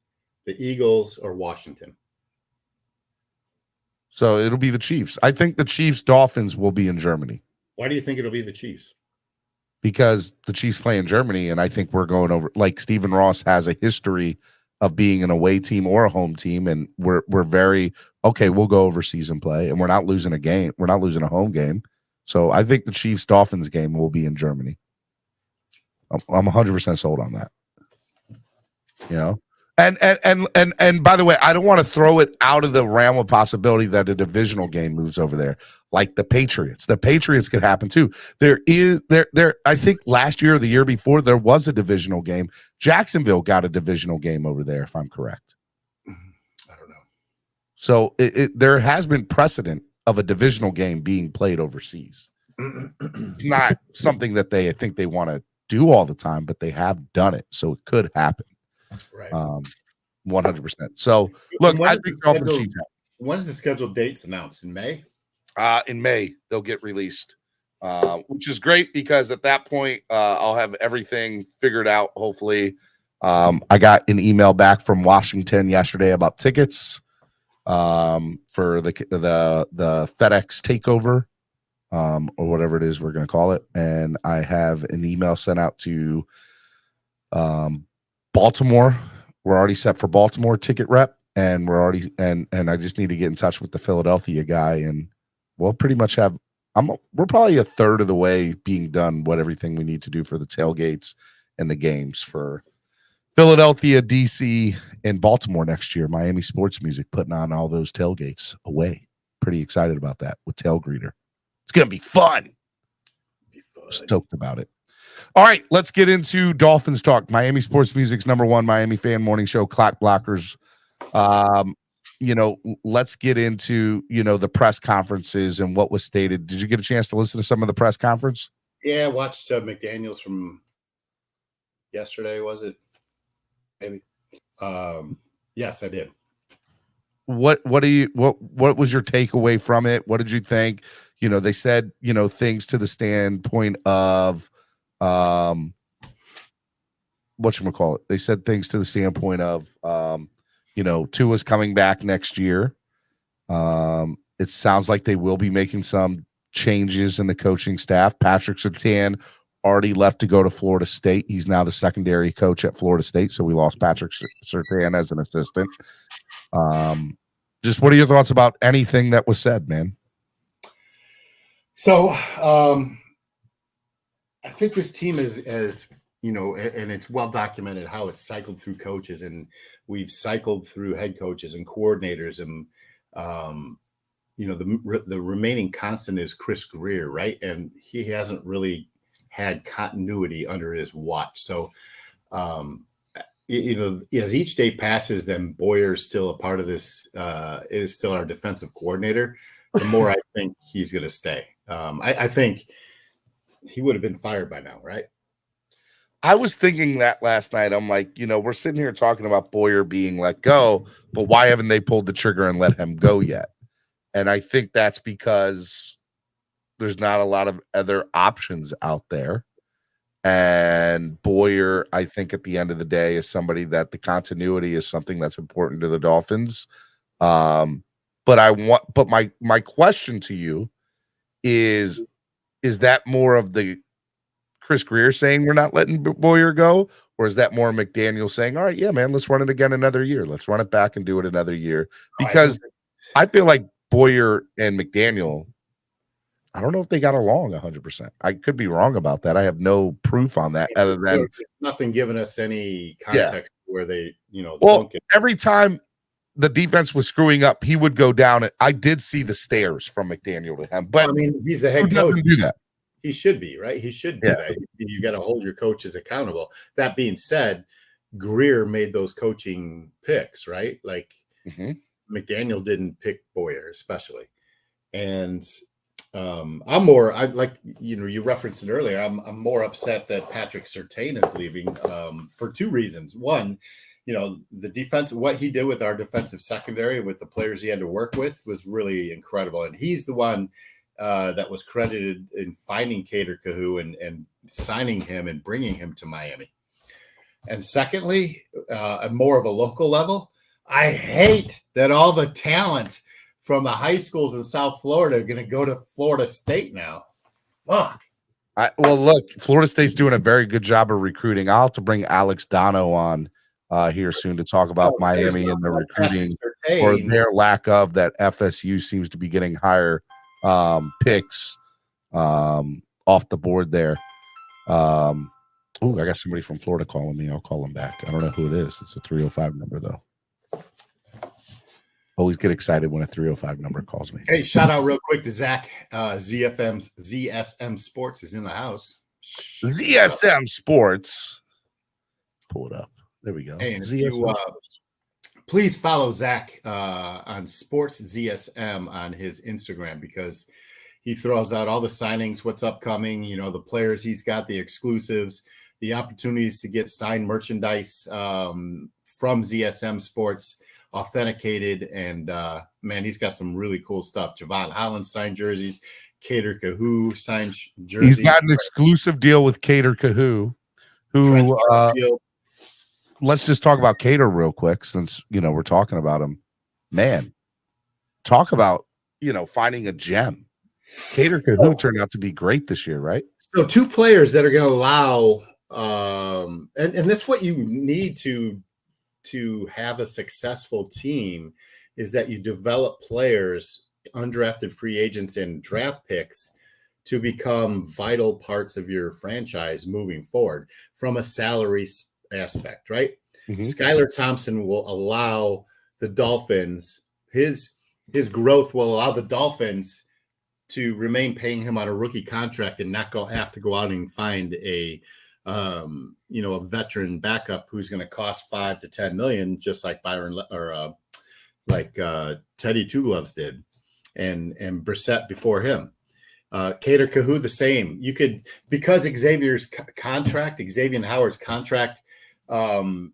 the Eagles, or Washington. So it'll be the Chiefs. I think the Chiefs Dolphins will be in Germany. Why do you think it'll be the Chiefs? Because the Chiefs play in Germany, and I think we're going over. Like Stephen Ross has a history of being an away team or a home team, and we're very okay. We'll go overseas and play, and we're not losing a game. We're not losing a home game. So I think the Chiefs Dolphins game will be in Germany. I'm 100% sold on that. And by the way, I don't want to throw it out of the realm of possibility that a divisional game moves over there, like the Patriots. The Patriots could happen too. I think last year or the year before there was a divisional game. Jacksonville got a divisional game over there, if I'm correct. I don't know. So there has been precedent of a divisional game being played overseas. It's not something that I think they want to do all the time, but they have done it, so it could happen. Right. 100%. So look, I think when is the scheduled dates announced? In May? In May they'll get released, which is great because at that point I'll have everything figured out. Hopefully, I got an email back from Washington yesterday about tickets for the FedEx takeover, or whatever it is we're going to call it, and I have an email sent out to Baltimore. We're already set for Baltimore ticket rep, and we're already and I just need to get in touch with the Philadelphia guy, and we'll pretty much have we're probably a third of the way being done what everything we need to do for the tailgates and the games for Philadelphia, DC, and Baltimore next year. Miami Sports Music putting on all those tailgates away. Pretty excited about that with Tail Greeter. It's gonna be fun. Stoked about it. All right, let's get into Dolphins talk. Miami Sports Music's #1 Miami fan morning show, Clock Blockers. Let's get into, the press conferences and what was stated. Did you get a chance to listen to some of the press conference? Yeah, I watched McDaniels from yesterday, was it? Maybe. Yes, I did. What was your takeaway from it? What did you think? They said, things to the standpoint of whatchamacallit. They said things to the standpoint of Tua's coming back next year. It sounds like they will be making some changes in the coaching staff. Patrick Surtain already left to go to Florida State. He's now the secondary coach at Florida State, so we lost Patrick Surtain as an assistant. Just what are your thoughts about anything that was said, man? So I think this team is and it's well documented how it's cycled through coaches, and we've cycled through head coaches and coordinators, and the remaining constant is Chris Greer, right? And he hasn't really had continuity under his watch. So, as each day passes, then Boyer's still a part of this, is still our defensive coordinator. The more I think he's going to stay. I think he would have been fired by now, right? I was thinking that last night. I'm like, we're sitting here talking about Boyer being let go, but why haven't they pulled the trigger and let him go yet? And I think that's because there's not a lot of other options out there. And Boyer, I think at the end of the day, is somebody that the continuity is something that's important to the Dolphins. But my question to you is that more of the Chris Greer saying we're not letting Boyer go, or is that more McDaniel saying, all right, yeah, man, let's run it again another year. Let's run it back and do it another year? Because I feel like Boyer and McDaniel, I don't know if they got along 100%. I could be wrong about that. I have no proof on that other than there's nothing giving us any context where they, every time the defense was screwing up, he would go down. I did see the stares from McDaniel to him, but he's the head coach. Do that. He should be, right? He should do that. You got to hold your coaches accountable. That being said, Greer made those coaching picks, right? Like McDaniel didn't pick Boyer, especially. And you referenced it earlier. I'm more upset that Patrick Surtain is leaving for two reasons. One, the defense, what he did with our defensive secondary, with the players he had to work with, was really incredible. And he's the one that was credited in finding Cater Kahoo and signing him and bringing him to Miami. And secondly, more of a local level, I hate that all the talent from the high schools in South Florida are going to go to Florida State now. Fuck. Look, Florida State's doing a very good job of recruiting. I'll have to bring Alex Dono on here soon to talk about Miami and the recruiting, or their lack of that. FSU seems to be getting higher picks off the board there. I got somebody from Florida calling me. I'll call them back. I don't know who it is. It's a 305 number though. Always get excited when a 305 number calls me. Hey, shout out real quick to Zach. ZSM Sports is in the house. ZSM Sports. Pull it up. There we go. Hey, and please follow Zach on Sports ZSM on his Instagram, because he throws out all the signings, what's upcoming, the players he's got, the exclusives, the opportunities to get signed merchandise from ZSM Sports, authenticated, and man, he's got some really cool stuff. Javon Holland signed jerseys, Cater Kahoo signed jerseys. He's got an exclusive deal with Cater Kahoo, who let's just talk about Cater real quick, since we're talking about him. Man, talk about finding a gem. Cater Kahoo turned out to be great this year, right? So two players that are going to allow and that's what you need to have a successful team, is that you develop players, undrafted free agents and draft picks to become vital parts of your franchise moving forward from a salary aspect, right? Mm-hmm. Skylar Thompson will allow the Dolphins, his growth will allow the Dolphins to remain paying him on a rookie contract and not have to go out and find a veteran backup who's going to cost $5 to $10 million, just like Byron or Teddy Two Gloves did, and Brissett before him. Cater Kahu the same. You could, because Xavier Howard's contract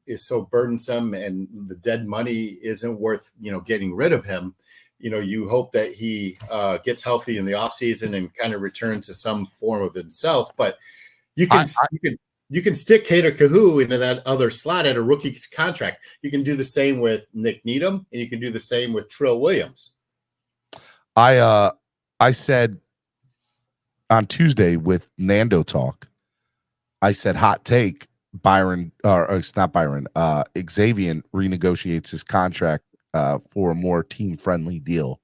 is so burdensome and the dead money isn't worth getting rid of him. You hope that he gets healthy in the offseason and kind of returns to some form of himself. But you can stick Cater Kahu into that other slot at a rookie contract. You can do the same with Nick Needham, and you can do the same with Trill Williams. I said on Tuesday with Nando Talk, I said hot take, Byron, or it's not Byron, Xavier renegotiates his contract for a more team-friendly deal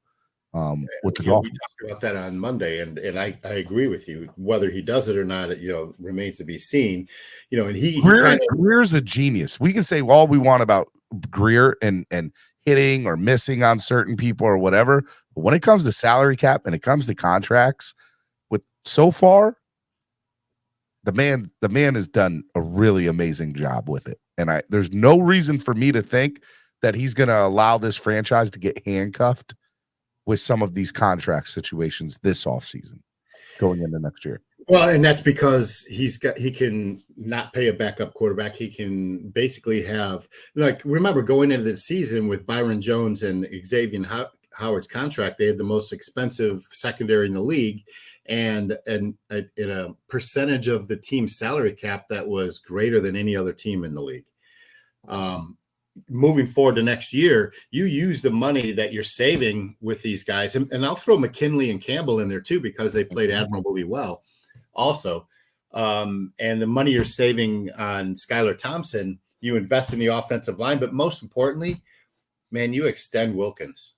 with the Dolphins. We talked about that on Monday, and I agree with you. Whether he does it or not, remains to be seen. And Greer's a genius. We can say all we want about Greer and hitting or missing on certain people or whatever, but when it comes to salary cap and it comes to contracts, so far, the man has done a really amazing job with it. And there's no reason for me to think that he's going to allow this franchise to get handcuffed with some of these contract situations this offseason going into next year. Well, and that's because he can not pay a backup quarterback. He can basically have, remember going into the season with Byron Jones and Xavier Howard's contract, they had the most expensive secondary in the league. And in a percentage of the team's salary cap that was greater than any other team in the league. Moving forward to next year, you use the money that you're saving with these guys, and I'll throw McKinley and Campbell in there too because they played admirably well also. And the money you're saving on Skylar Thompson, you invest in the offensive line, but most importantly, man, you extend Wilkins.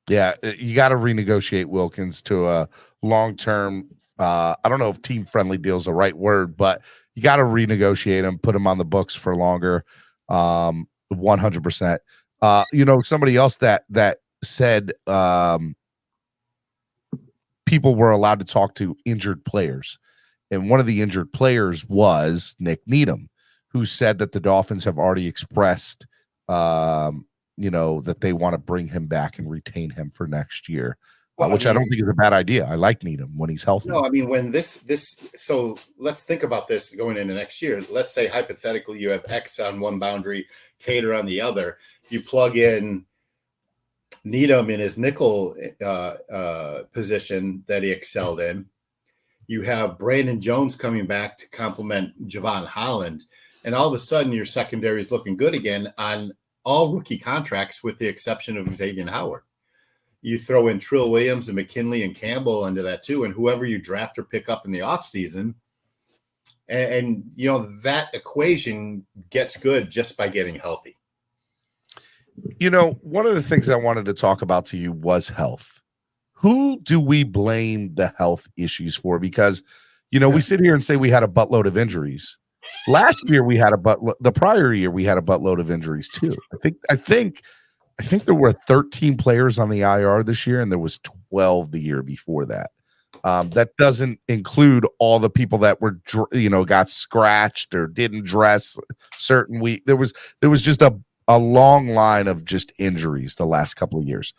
Yeah, you got to renegotiate Wilkins to a long-term, I don't know if team-friendly deal is the right word, but you got to renegotiate him, put him on the books for longer, 100%. Somebody else that said people were allowed to talk to injured players, and one of the injured players was Nick Needham, who said that the Dolphins have already expressed that they want to bring him back and retain him for next year, which I don't think is a bad idea. I like Needham when he's healthy. No, I mean, when so let's think about this going into next year. Let's say hypothetically you have X on one boundary, Cater on the other. You plug in Needham in his nickel position that he excelled in. You have Brandon Jones coming back to complement Javon Holland, and all of a sudden your secondary is looking good again on all rookie contracts with the exception of Xavier Howard. You throw in Trill Williams and McKinley and Campbell into that too, and whoever you draft or pick up in the offseason. And that equation gets good just by getting healthy. One of the things I wanted to talk about to you was health. Who do we blame the health issues for? Because, we sit here and say we had a buttload of injuries. Last year we had the prior year we had a buttload of injuries too. I think there were 13 players on the IR this year, and there was 12 the year before that. That doesn't include all the people that were got scratched or didn't dress certain week. There was just a long line of just injuries the last couple of years.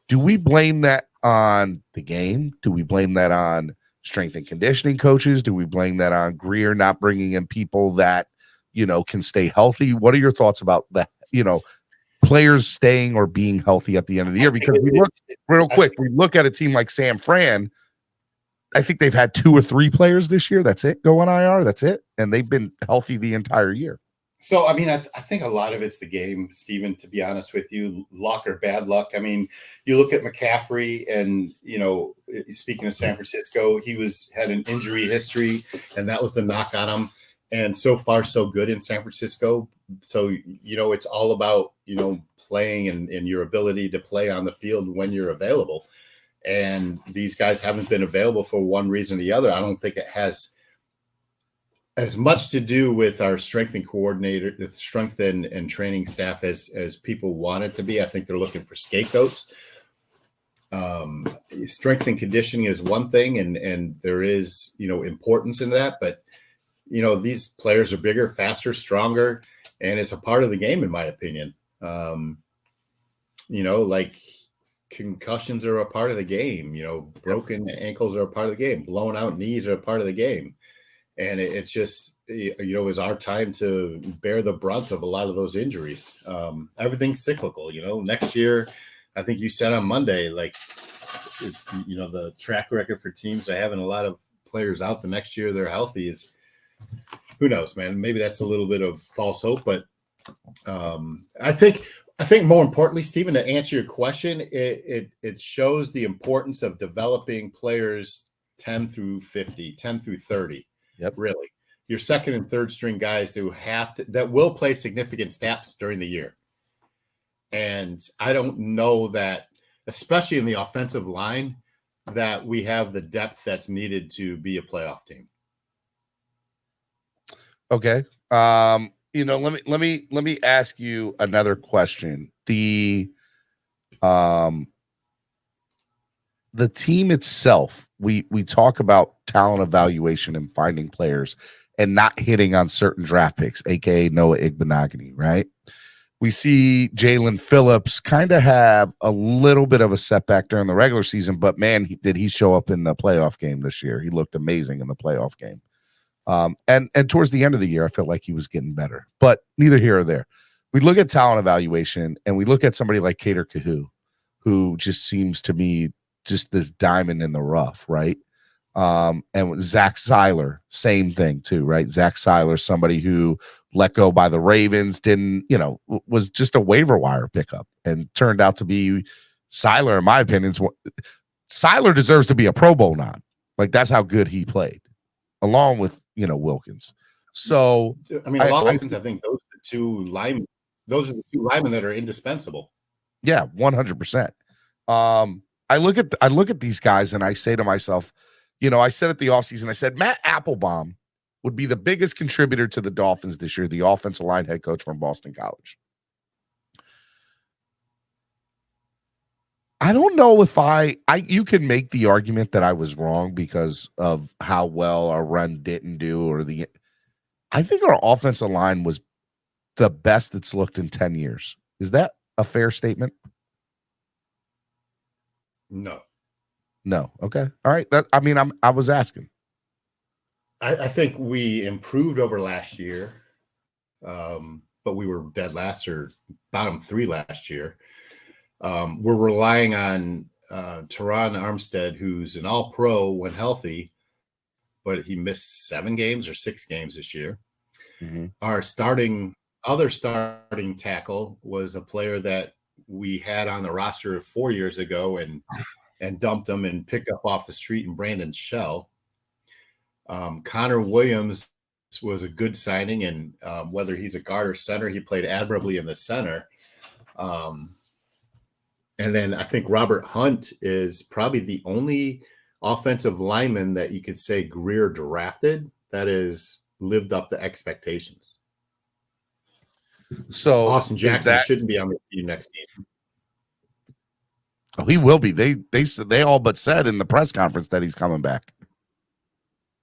Do we blame that on the game? Do we blame that on strength and conditioning coaches? Do we blame that on Greer not bringing in people that, can stay healthy? What are your thoughts about that? Players staying or being healthy at the end of the year? Because we look at a team like San Fran. I think they've had 2 or 3 players this year. That's it. Go on IR. That's it. And they've been healthy the entire year. So, I mean, I think a lot of it's the game, Steven, to be honest with you, luck or bad luck. I mean, you look at McCaffrey and, speaking of San Francisco, he had an injury history, and that was the knock on him. And so far, so good in San Francisco. So, it's all about, playing and your ability to play on the field when you're available. and these guys haven't been available for one reason or the other. I don't think it has as much to do with our strength and training staff as people want it to be. I think they're looking for scapegoats. Strength and conditioning is one thing, and there is, importance in that, but these players are bigger, faster, stronger, and it's a part of the game, in my opinion. Like concussions are a part of the game, broken ankles are a part of the game, blown out knees are a part of the game. And it's just, is our time to bear the brunt of a lot of those injuries. Everything's cyclical, next year, I think you said on Monday, like, it's, the track record for teams are having a lot of players out the next year they're healthy is, who knows, man. Maybe that's a little bit of false hope, but I think more importantly, Stephen, to answer your question, it shows the importance of developing players 10 through 50, 10 through 30. Yep. Really. Your second and third string guys that will play significant snaps during the year. And I don't know that, especially in the offensive line, that we have the depth that's needed to be a playoff team. Okay. Let me ask you another question. The team itself, we talk about talent evaluation and finding players and not hitting on certain draft picks, aka Noah Igbenogany, right? We see Jalen Phillips kind of have a little bit of a setback during the regular season, but man, did he show up in the playoff game this year? He looked amazing in the playoff game. And towards the end of the year, I felt like he was getting better, but neither here or there. We look at talent evaluation and we look at somebody like Kader Kahu, who just seems to me just this diamond in the rough, right? And Zach Seiler, same thing too, right? Zach Seiler, somebody who let go by the Ravens, was just a waiver wire pickup and turned out to be Seiler, in my opinion. Seiler deserves to be a Pro Bowl nod. Like, that's how good he played, along with, Wilkins. So, Wilkins, I think those are the two linemen that are indispensable. Yeah, 100%. I look at these guys and I say to myself, I said at the offseason, I said Matt Applebaum would be the biggest contributor to the Dolphins this year, the offensive line head coach from Boston College. I don't know if you can make the argument that I was wrong because of how well our run didn't do, I think our offensive line was the best it's looked in 10 years. Is that a fair statement? No. Okay. All right. I was asking. I think we improved over last year, but we were dead last or bottom 3 last year. We're relying on Teron Armstead, who's an all-pro when healthy, but he missed 7 games or 6 games this year. Mm-hmm. Our other starting tackle was a player that we had on the roster 4 years ago and dumped him and picked up off the street in Brandon Shell. Connor Williams was a good signing, and whether he's a guard or center, he played admirably in the center. And then I think Robert Hunt is probably the only offensive lineman that you could say Greer drafted that has lived up to expectations. So Austin Jackson shouldn't be on the team next season. Oh, he will be. They all but said in the press conference that he's coming back.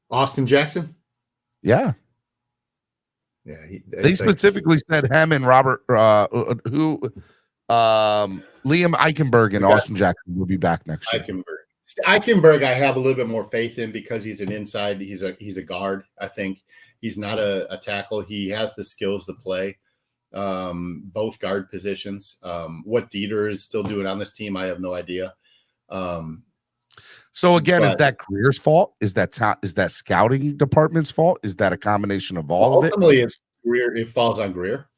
Austin Jackson? Yeah. Yeah. They specifically said him and Robert, Liam Eichenberg and Austin Jackson will be back next year. Eichenberg, I have a little bit more faith in because he's an inside. He's a guard. I think he's not a tackle. He has the skills to play both guard positions. What Dieter is still doing on this team, I have no idea. So again, is that Greer's fault? Is that scouting department's fault? Is that a combination of all of it? Ultimately, it's Greer. It falls on Greer.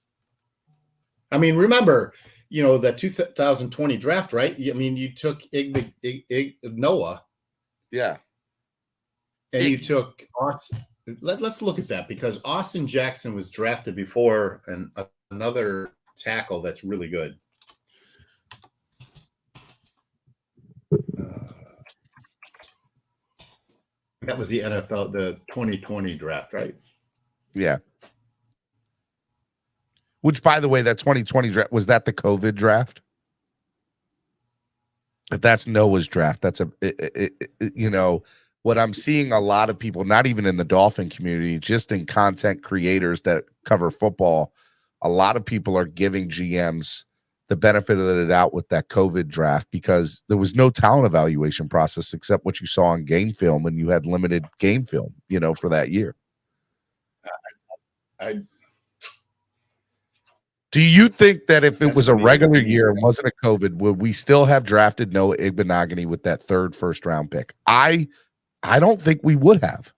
I mean, remember, that 2020 draft, right? I mean, you took Noah. Yeah. And you took Austin. Let's look at that because Austin Jackson was drafted before another tackle that's really good. That was the NFL, the 2020 draft, right? Yeah. Which, by the way, that 2020 draft, was that the COVID draft? If that's Noah's draft, that's what I'm seeing a lot of people, not even in the Dolphin community, just in content creators that cover football, a lot of people are giving GMs the benefit of the doubt with that COVID draft because there was no talent evaluation process except what you saw on game film, and you had limited game film, for that year. Do you think that if it was a regular year and wasn't a COVID, would we still have drafted Noah Igbenogany with that third first-round pick? I don't think we would have.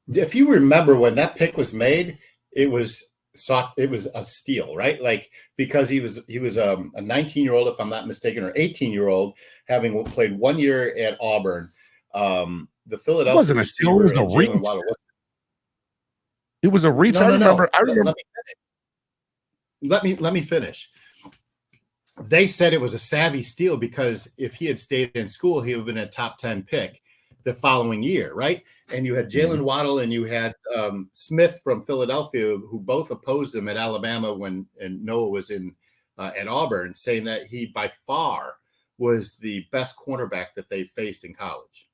If you remember when that pick was made, it was a steal, right? Like, because he was a 19-year-old, if I'm not mistaken, or 18-year-old, having played 1 year at Auburn. The Philadelphia it wasn't a steal, it was a reach. It was a reach. I remember. Let me finish. They said it was a savvy steal because if he had stayed in school, he would have been a top 10 pick the following year, right? And you had Jalen Waddle and you had Smith from Philadelphia, who both opposed him at Alabama when Noah was at Auburn, saying that he by far was the best cornerback that they faced in college.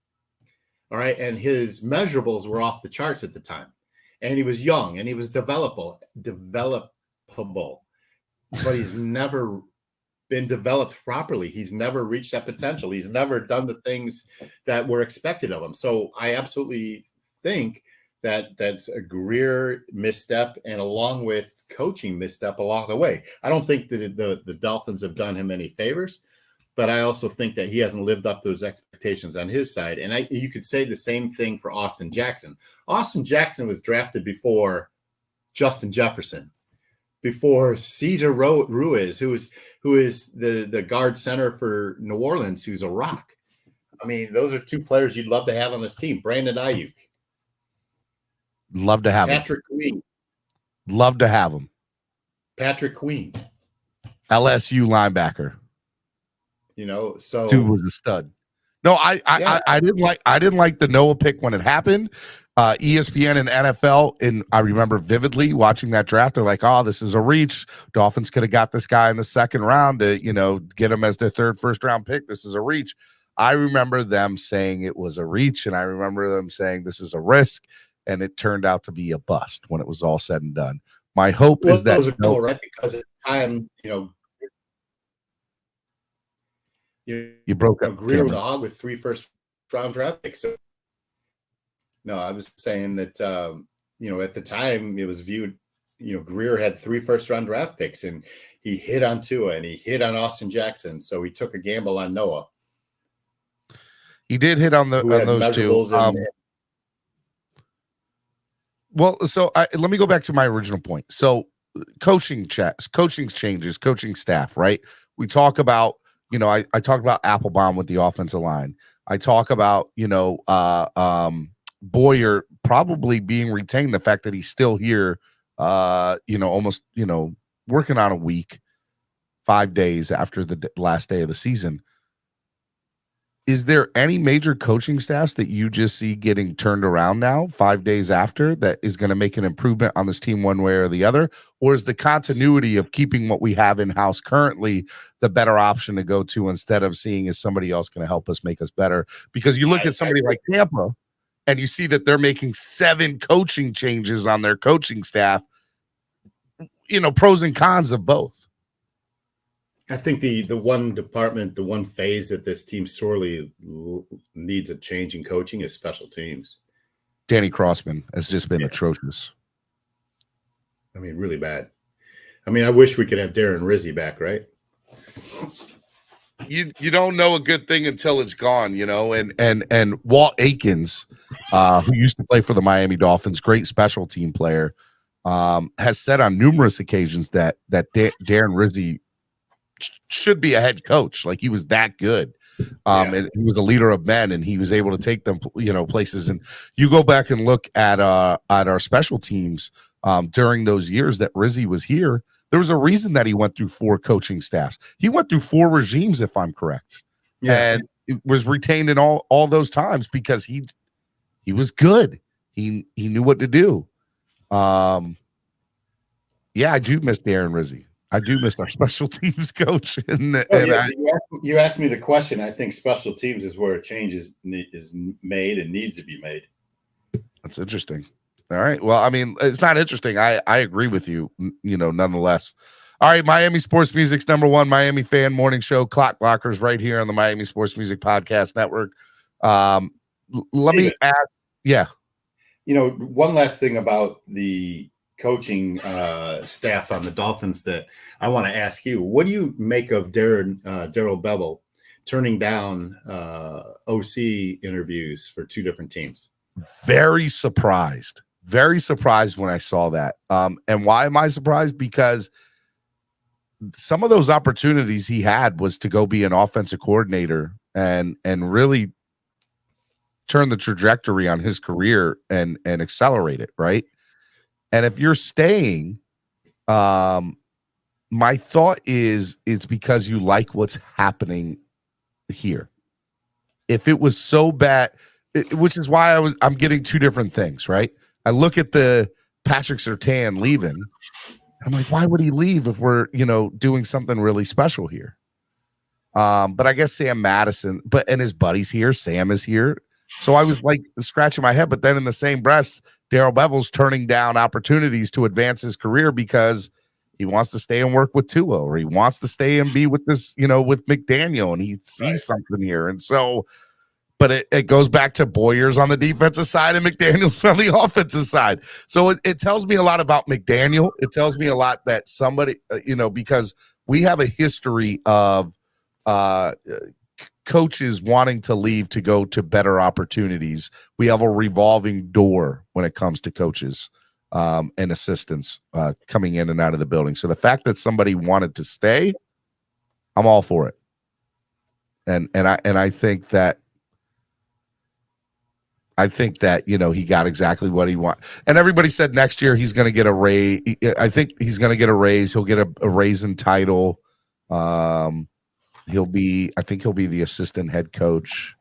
All right, and his measurables were off the charts at the time. And he was young and he was developable, but he's never been developed properly. He's never reached that potential. He's never done the things that were expected of him. So I absolutely think that that's a Greer misstep, and along with coaching misstep along the way. I don't think that the Dolphins have done him any favors, but I also think that he hasn't lived up to those expectations on his side. And you could say the same thing for Austin Jackson. Austin Jackson was drafted before Justin Jefferson, before Cesar Ruiz, who is the guard center for New Orleans, who's a rock. I mean, those are two players you'd love to have on this team. Brandon Ayuk. Love to have Patrick Queen. Love to have him. Patrick Queen. LSU linebacker. So dude was a stud. No, I didn't like the Noah pick when it happened. ESPN and NFL, and I remember vividly watching that draft. They're like, "Oh, this is a reach. Dolphins could have got this guy in the second round to, get him as their third first-round pick. This is a reach." I remember them saying it was a reach, and I remember them saying this is a risk, and it turned out to be a bust when it was all said and done. My hope is that right, because at the time, you broke up. Greer with a hog with 3 first-round draft picks. So, no, I was saying that at the time it was viewed. Greer had 3 first-round draft picks, and he hit on Tua and he hit on Austin Jackson. So he took a gamble on Noah. He did hit on those two. Let me go back to my original point. So coaching changes, coaching staff, right? We talk about. I talked about Applebaum with the offensive line. I talk about, Boyer probably being retained, the fact that he's still here, almost, working on a week, 5 days after the last day of the season. Is there any major coaching staffs that you just see getting turned around now 5 days after that is going to make an improvement on this team one way or the other? Or is the continuity of keeping what we have in-house currently the better option to go to instead of seeing is somebody else going to help us make us better? Because you look at somebody like Tampa and you see that they're making 7 coaching changes on their coaching staff, pros and cons of both. I think the one department, the one phase that this team sorely needs a change in coaching is special teams. Danny Crossman has just been atrocious. I mean, really bad. I mean, I wish we could have Darren Rizzi back, right? You don't know a good thing until it's gone, and Walt Aikens, who used to play for the Miami Dolphins, great special team player, has said on numerous occasions that Darren Rizzi should be a head coach. Like, he was that good. And he was a leader of men, and he was able to take them, places. And you go back and look at our special teams during those years that Rizzi was here. There was a reason that he went through 4 coaching staffs. He went through 4 regimes, if I'm correct. Yeah. And was retained in all those times because he was good. He knew what to do. Yeah, I do miss Darren Rizzi. I do miss our special teams coach. You asked me the question. I think special teams is where a change is made and needs to be made. That's interesting. All right. Well, I mean, it's not interesting. I agree with you, nonetheless. All right. Miami Sports Music's #1 Miami fan morning show, Clock Blockers, right here on the Miami Sports Music Podcast Network. Let me ask. Yeah. One last thing about the coaching staff on the Dolphins that I want to ask you. What do you make of Daryl Bevel turning down OC interviews for 2 different teams? Very surprised when I saw that. And why am I surprised? Because some of those opportunities he had was to go be an offensive coordinator and really turn the trajectory on his career and accelerate it, right? And if you're staying, my thought is it's because you like what's happening here. If it was so bad, which is why I'm getting 2 different things, right? I look at the Patrick Surtain leaving. I'm like, why would he leave if we're, doing something really special here? But I guess Sam Madison, and his buddy's here. Sam is here. So I was like scratching my head, but then in the same breath, Daryl Bevel's turning down opportunities to advance his career because he wants to stay and work with Tua, or he wants to stay and be with this, with McDaniel, and he sees something here. And so, but it goes back to Boyer's on the defensive side and McDaniel's on the offensive side. So it tells me a lot about McDaniel. It tells me a lot that somebody, because we have a history of coaches wanting to leave to go to better opportunities. We have a revolving door when it comes to coaches and assistants coming in and out of the building. So the fact that somebody wanted to stay, I'm all for it. And I think that he got exactly what he wanted. And everybody said next year he's going to get a raise. I think he's going to get a raise. He'll get a raise in title. He'll be the assistant head coach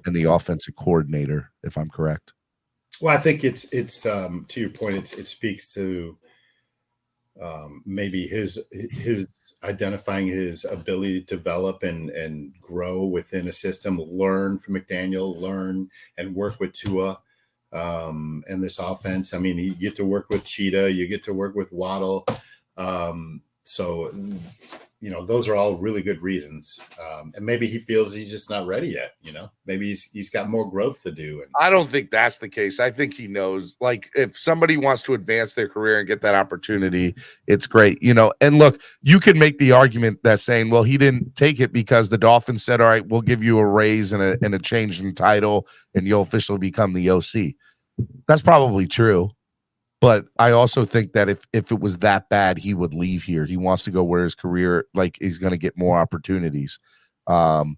and the offensive coordinator, if I'm correct. Well, I think it's to your point, it speaks to maybe his identifying his ability to develop and grow within a system, learn from McDaniel, learn and work with Tua and this offense. I mean, you get to work with Cheetah, you get to work with Waddle. So, those are all really good reasons. And maybe he feels he's just not ready yet. Maybe he's got more growth to do. And I don't think that's the case. I think he knows, like, if somebody wants to advance their career and get that opportunity, it's great. And look, you can make the argument that saying, well, he didn't take it because the Dolphins said, all right, we'll give you a raise and a change in title and you'll officially become the OC. That's probably true. But I also think that if it was that bad, he would leave here. He wants to go where his career, like, he's going to get more opportunities. And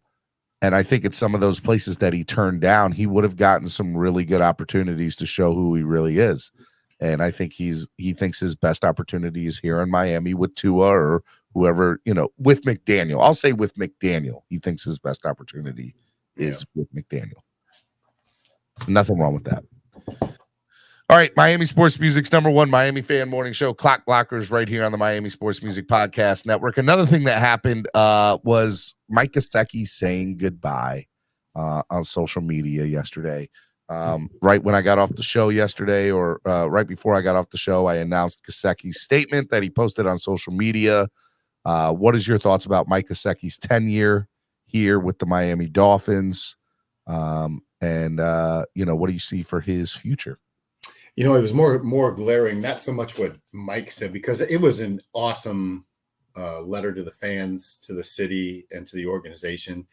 I think it's some of those places that he turned down, he would have gotten some really good opportunities to show who he really is. And I think he thinks his best opportunity is here in Miami with Tua or whoever, with McDaniel. I'll say with McDaniel. He thinks his best opportunity is with McDaniel. Nothing wrong with that. All right, Miami Sports Music's #1 Miami fan morning show, Clock Blockers, right here on the Miami Sports Music Podcast Network. Another thing that happened was Mike Gesicki saying goodbye on social media yesterday. Right when I got off the show yesterday, or right before I got off the show, I announced Gesicki's statement that he posted on social media. What is your thoughts about Mike Gesicki's tenure here with the Miami Dolphins? And what do you see for his future? It was more glaring, not so much what Mike said, because it was an awesome letter to the fans, to the city, and to the organization.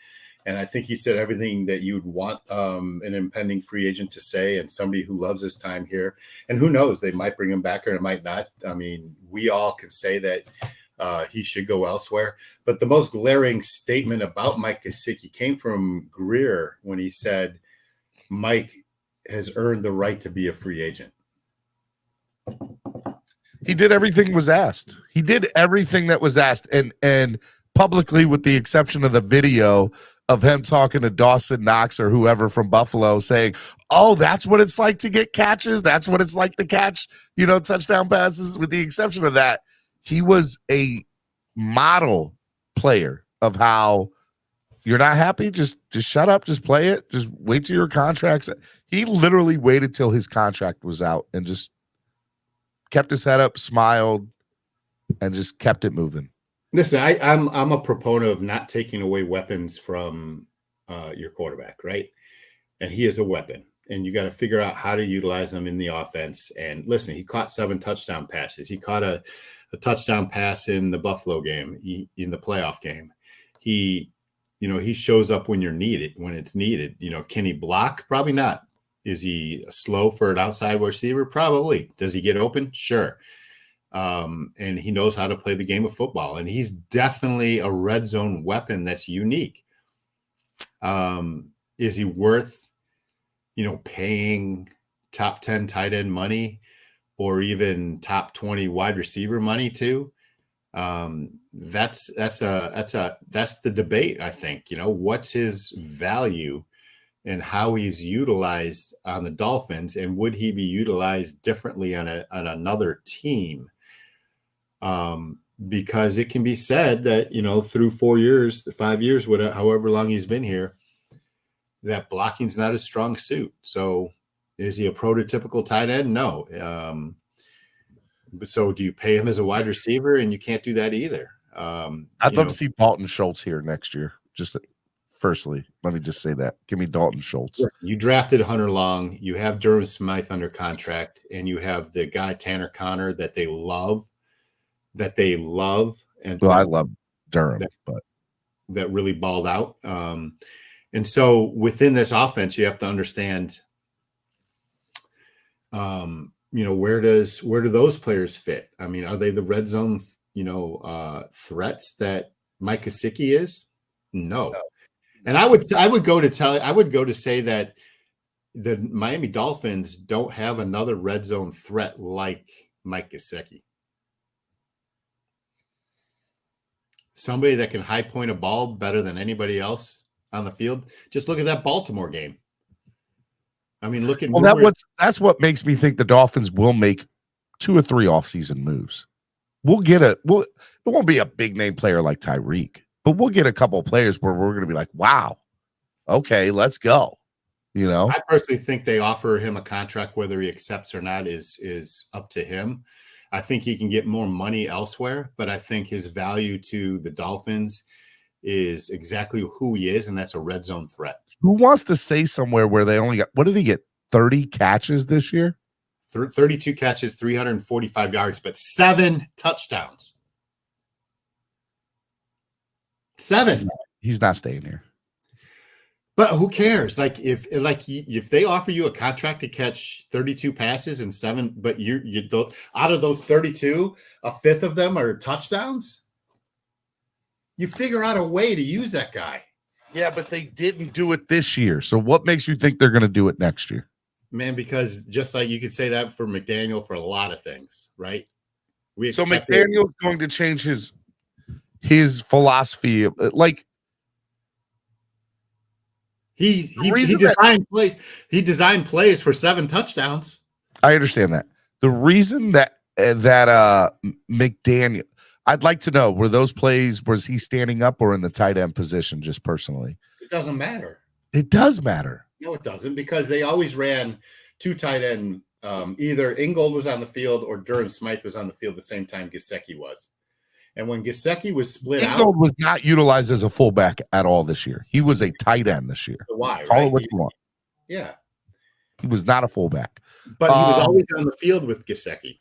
And I think he said everything that you'd want an impending free agent to say, and somebody who loves his time here. And who knows, they might bring him back or it might not. I mean, we all can say that he should go elsewhere. But the most glaring statement about Mike Gesicki came from Greer when he said, Mike has earned the right to be a free agent. He did everything was asked. He did everything that was asked, and publicly, with the exception of the video, of him talking to Dawson Knox or whoever from Buffalo saying, oh, that's what it's like to get catches. That's what it's like to catch, touchdown passes. With the exception of that, he was a model player of how you're not happy. Just shut up. Just play it. Just wait till your contract's. He literally waited till his contract was out and just kept his head up, smiled, and just kept it moving. Listen, I'm a proponent of not taking away weapons from your quarterback, right? And he is a weapon, and you got to figure out how to utilize them in the offense. And listen, he caught 7 touchdown passes. He caught a touchdown pass in the Buffalo game, in the playoff game. He shows up when it's needed. Can he block? Probably not. Is he slow for an outside receiver? Probably. Does he get open? Sure. And he knows how to play the game of football, and he's definitely a red zone weapon that's unique. Is he worth, paying top 10 tight end money or even top 20 wide receiver money to? That's the debate, I think. What's his value and how he's utilized on the Dolphins, and would he be utilized differently on another team? Because it can be said that, through 4 years, 5 years, whatever, however long he's been here, that blocking's not his strong suit. So is he a prototypical tight end? No. But so do you pay him as a wide receiver? And you can't do that either. I'd love to see Dalton Schultz here next year. Firstly, let me just say that. Give me Dalton Schultz. You drafted Hunter Long. You have Durham Smythe under contract, and you have the guy Tanner Connor that they love. And I love Durham, but that really balled out. And so within this offense, you have to understand, where do those players fit? I mean, are they the red zone, threats that Mike Gesicki is? No. And I would go to say that the Miami Dolphins don't have another red zone threat like Mike Gesicki. Somebody that can high point a ball better than anybody else on the field. Just look at that Baltimore game. I mean, look at that's what makes me think the Dolphins will make 2 or 3 offseason moves. It won't be a big name player like Tyreek, but we'll get a couple of players where we're going to be like, wow, okay, let's go. I personally think they offer him a contract, whether he accepts or not is up to him. I think he can get more money elsewhere, but I think his value to the Dolphins is exactly who he is, and that's a red zone threat. Who wants to say somewhere where they only got, what did he get, 30 catches this year? 32 catches, 345 yards, but 7 touchdowns. 7. He's not staying here. But who cares? If they offer you a contract to catch 32 passes and 7, but you don't, out of those 32, a fifth of them are touchdowns. You figure out a way to use that guy. Yeah, but they didn't do it this year. So what makes you think they're going to do it next year? Man, because just like you could say that for McDaniel for a lot of things, right? So McDaniel's going to change his philosophy. He designed plays for 7 touchdowns. I understand that. The reason that McDaniel, I'd like to know, were those plays, was he standing up or in the tight end position, just personally? It doesn't matter. It does matter. No, it doesn't, because they always ran 2 tight end. Either Ingold was on the field or Durham Smythe was on the field the same time Gesicki was. And when Gesicki was split Ingold was not utilized as a fullback at all this year. He was a tight end this year. Why? Call it what you want. Yeah. He was not a fullback. But he was always on the field with Gesicki.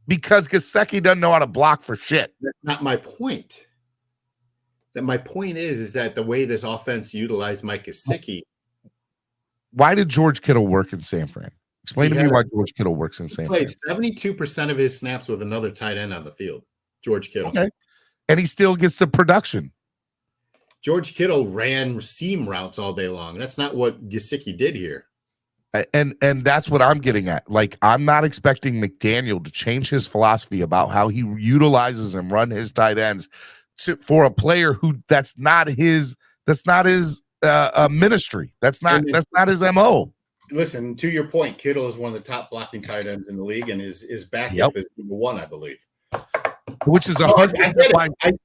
Because Gesicki doesn't know how to block for shit. That's not my point. My point is that the way this offense utilized Mike Gesicki. Why did George Kittle work in San Fran? Explain to me why George Kittle works in San Fran. He played 72% of his snaps with another tight end on the field. George Kittle. Okay. And he still gets the production. George Kittle ran seam routes all day long. That's not what Gesicki did here. And that's what I'm getting at. I'm not expecting McDaniel to change his philosophy about how he utilizes and run his tight ends for a player who that's not his That's not his ministry. That's not his MO. Listen, to your point, Kittle is one of the top blocking tight ends in the league, and his backup is number one, I believe. Which is 100%.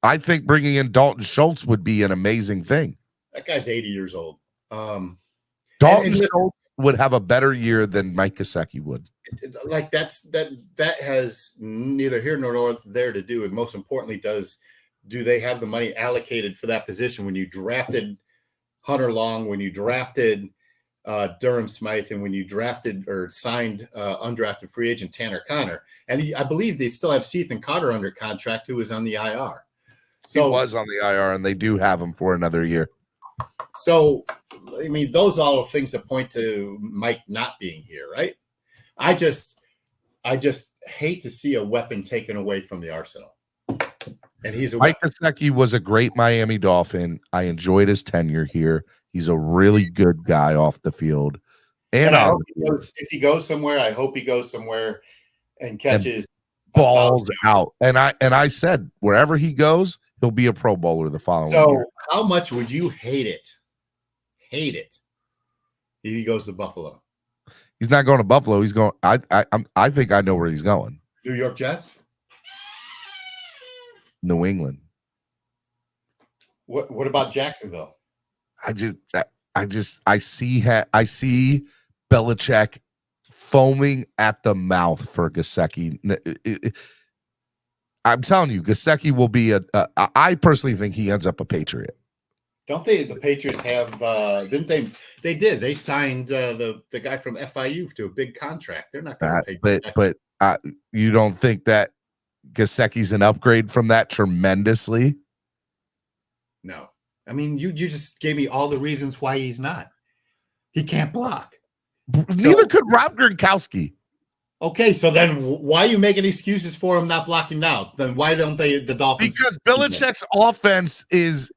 I think bringing in Dalton Schultz would be an amazing thing. That guy's 80 years old. Dalton Schultz would have a better year than Mike Gesicki would. Like that has neither here nor there to do. And most importantly, do they have the money allocated for that position? When you drafted Hunter Long, when you drafted Durham Smythe, and when you drafted or signed undrafted free agent Tanner Connor, and I believe they still have Ethan Carter under contract, who is on the IR. So he was on the IR, and they do have him for another year. So, I mean, those are all things that point to Mike not being here, right? I just hate to see a weapon taken away from the arsenal. And Mike Gesicki was a great Miami Dolphin. I enjoyed his tenure here. He's a really good guy off the field. And I hope if he goes somewhere, I hope he goes somewhere and catches balls out. And I said wherever he goes, he'll be a Pro Bowler the following year. So how much would you hate it if he goes to Buffalo? He's not going to Buffalo. He's going. I think I know where he's going. New York Jets. New England. What about Jacksonville? I see Belichick foaming at the mouth for Gesicki. I'm telling you, Gesicki will be I personally think he ends up a Patriot. Don't they? The Patriots have didn't they? They did. They signed the guy from FIU to a big contract. They're not going to pay. But you don't think that Gesicki's an upgrade from that tremendously? No. I mean, you just gave me all the reasons why he's not. He can't block. Neither could Rob Gronkowski. Okay, so then why are you making excuses for him not blocking now? Then why don't the Dolphins? Because Belichick's offense is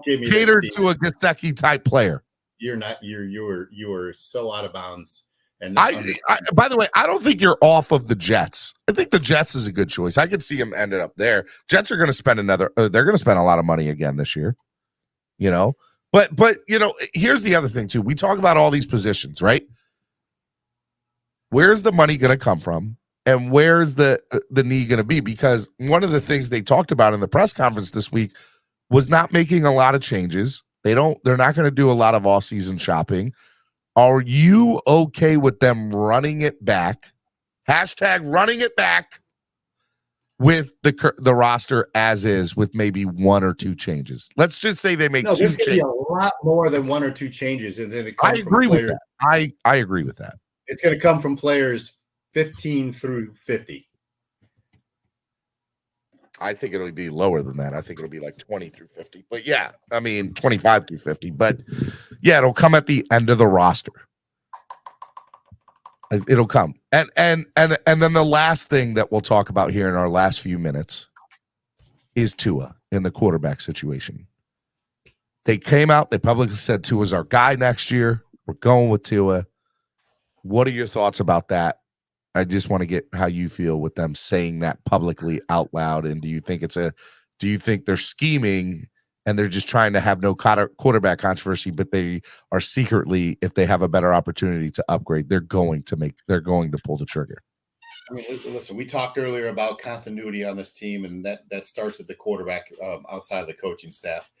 catered to a Gesicki type player. You're not. You are so out of bounds. And by the way, I don't think you're off of the Jets. I think the Jets is a good choice. I could see him ended up there. Jets are going to spend they're going to spend a lot of money again this year. You know, but you know, here's the other thing too. We talk about all these positions, right? Where's the money going to come from, and where's the need going to be? Because one of the things they talked about in the press conference this week was not making a lot of changes. They're not going to do a lot of off-season shopping. Are you okay with them running it back? Hashtag running it back with the roster as is, with maybe one or two changes. Let's just say they make two changes. Be a lot more than one or two changes, and then I agree with that. I agree with that. It's going to come from players 15 through 50. I think it'll be lower than that. I think it'll be like 20 through 50. But yeah, I mean 25 through 50. But yeah, it'll come at the end of the roster. It'll come. And then the last thing that we'll talk about here in our last few minutes is Tua in the quarterback situation. They came out, they publicly said Tua's our guy next year. We're going with Tua. What are your thoughts about that? I just want to get how you feel with them saying that publicly out loud. And do you think they're scheming and they're just trying to have no quarterback controversy, but they are secretly, if they have a better opportunity to upgrade, they're going to pull the trigger? I mean, listen, we talked earlier about continuity on this team, and that starts at the quarterback outside of the coaching staff.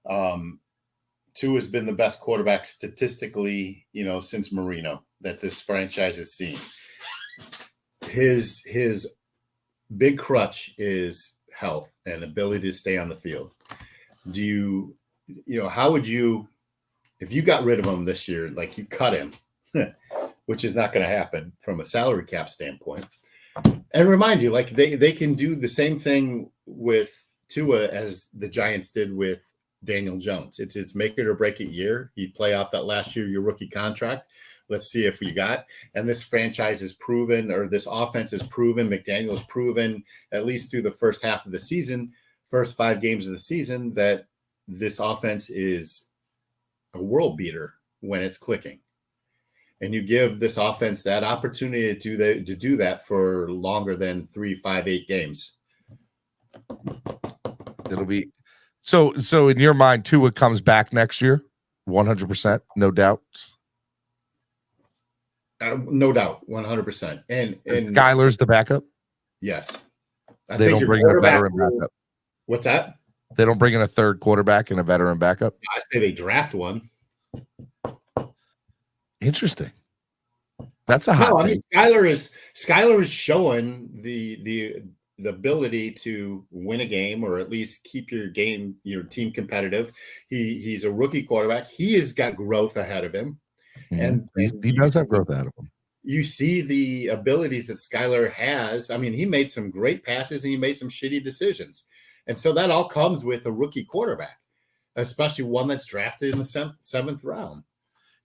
Tua has been the best quarterback statistically, since Marino that this franchise has seen. His big crutch is health and ability to stay on the field. How would you, if you got rid of him this year, like you cut him, which is not going to happen from a salary cap standpoint, and remind you, like they can do the same thing with Tua as the Giants did with Daniel Jones. It's make it or break it year. You play out that last year, your rookie contract. Let's see if we got. And this franchise is proven, or this offense is proven. McDaniel has proven, at least through the first half of the season, first 5 games of the season, that this offense is a world beater when it's clicking. And you give this offense that opportunity to do that for longer than 3, 5, 8 games. So in your mind, Tua comes back next year, 100%, no doubts. No doubt, 100%. And Skyler's the backup. Yes, They don't bring in a veteran backup. What's that? They don't bring in a third quarterback and a veteran backup. I say they draft one. Interesting. That's a hot take. Skyler is showing the ability to win a game or at least keep your team competitive. He's a rookie quarterback. He has got growth ahead of him. Mm-hmm. And he does have growth ahead of him. You see the abilities that Skyler has. I mean, he made some great passes and he made some shitty decisions. And so that all comes with a rookie quarterback, especially one that's drafted in the seventh round.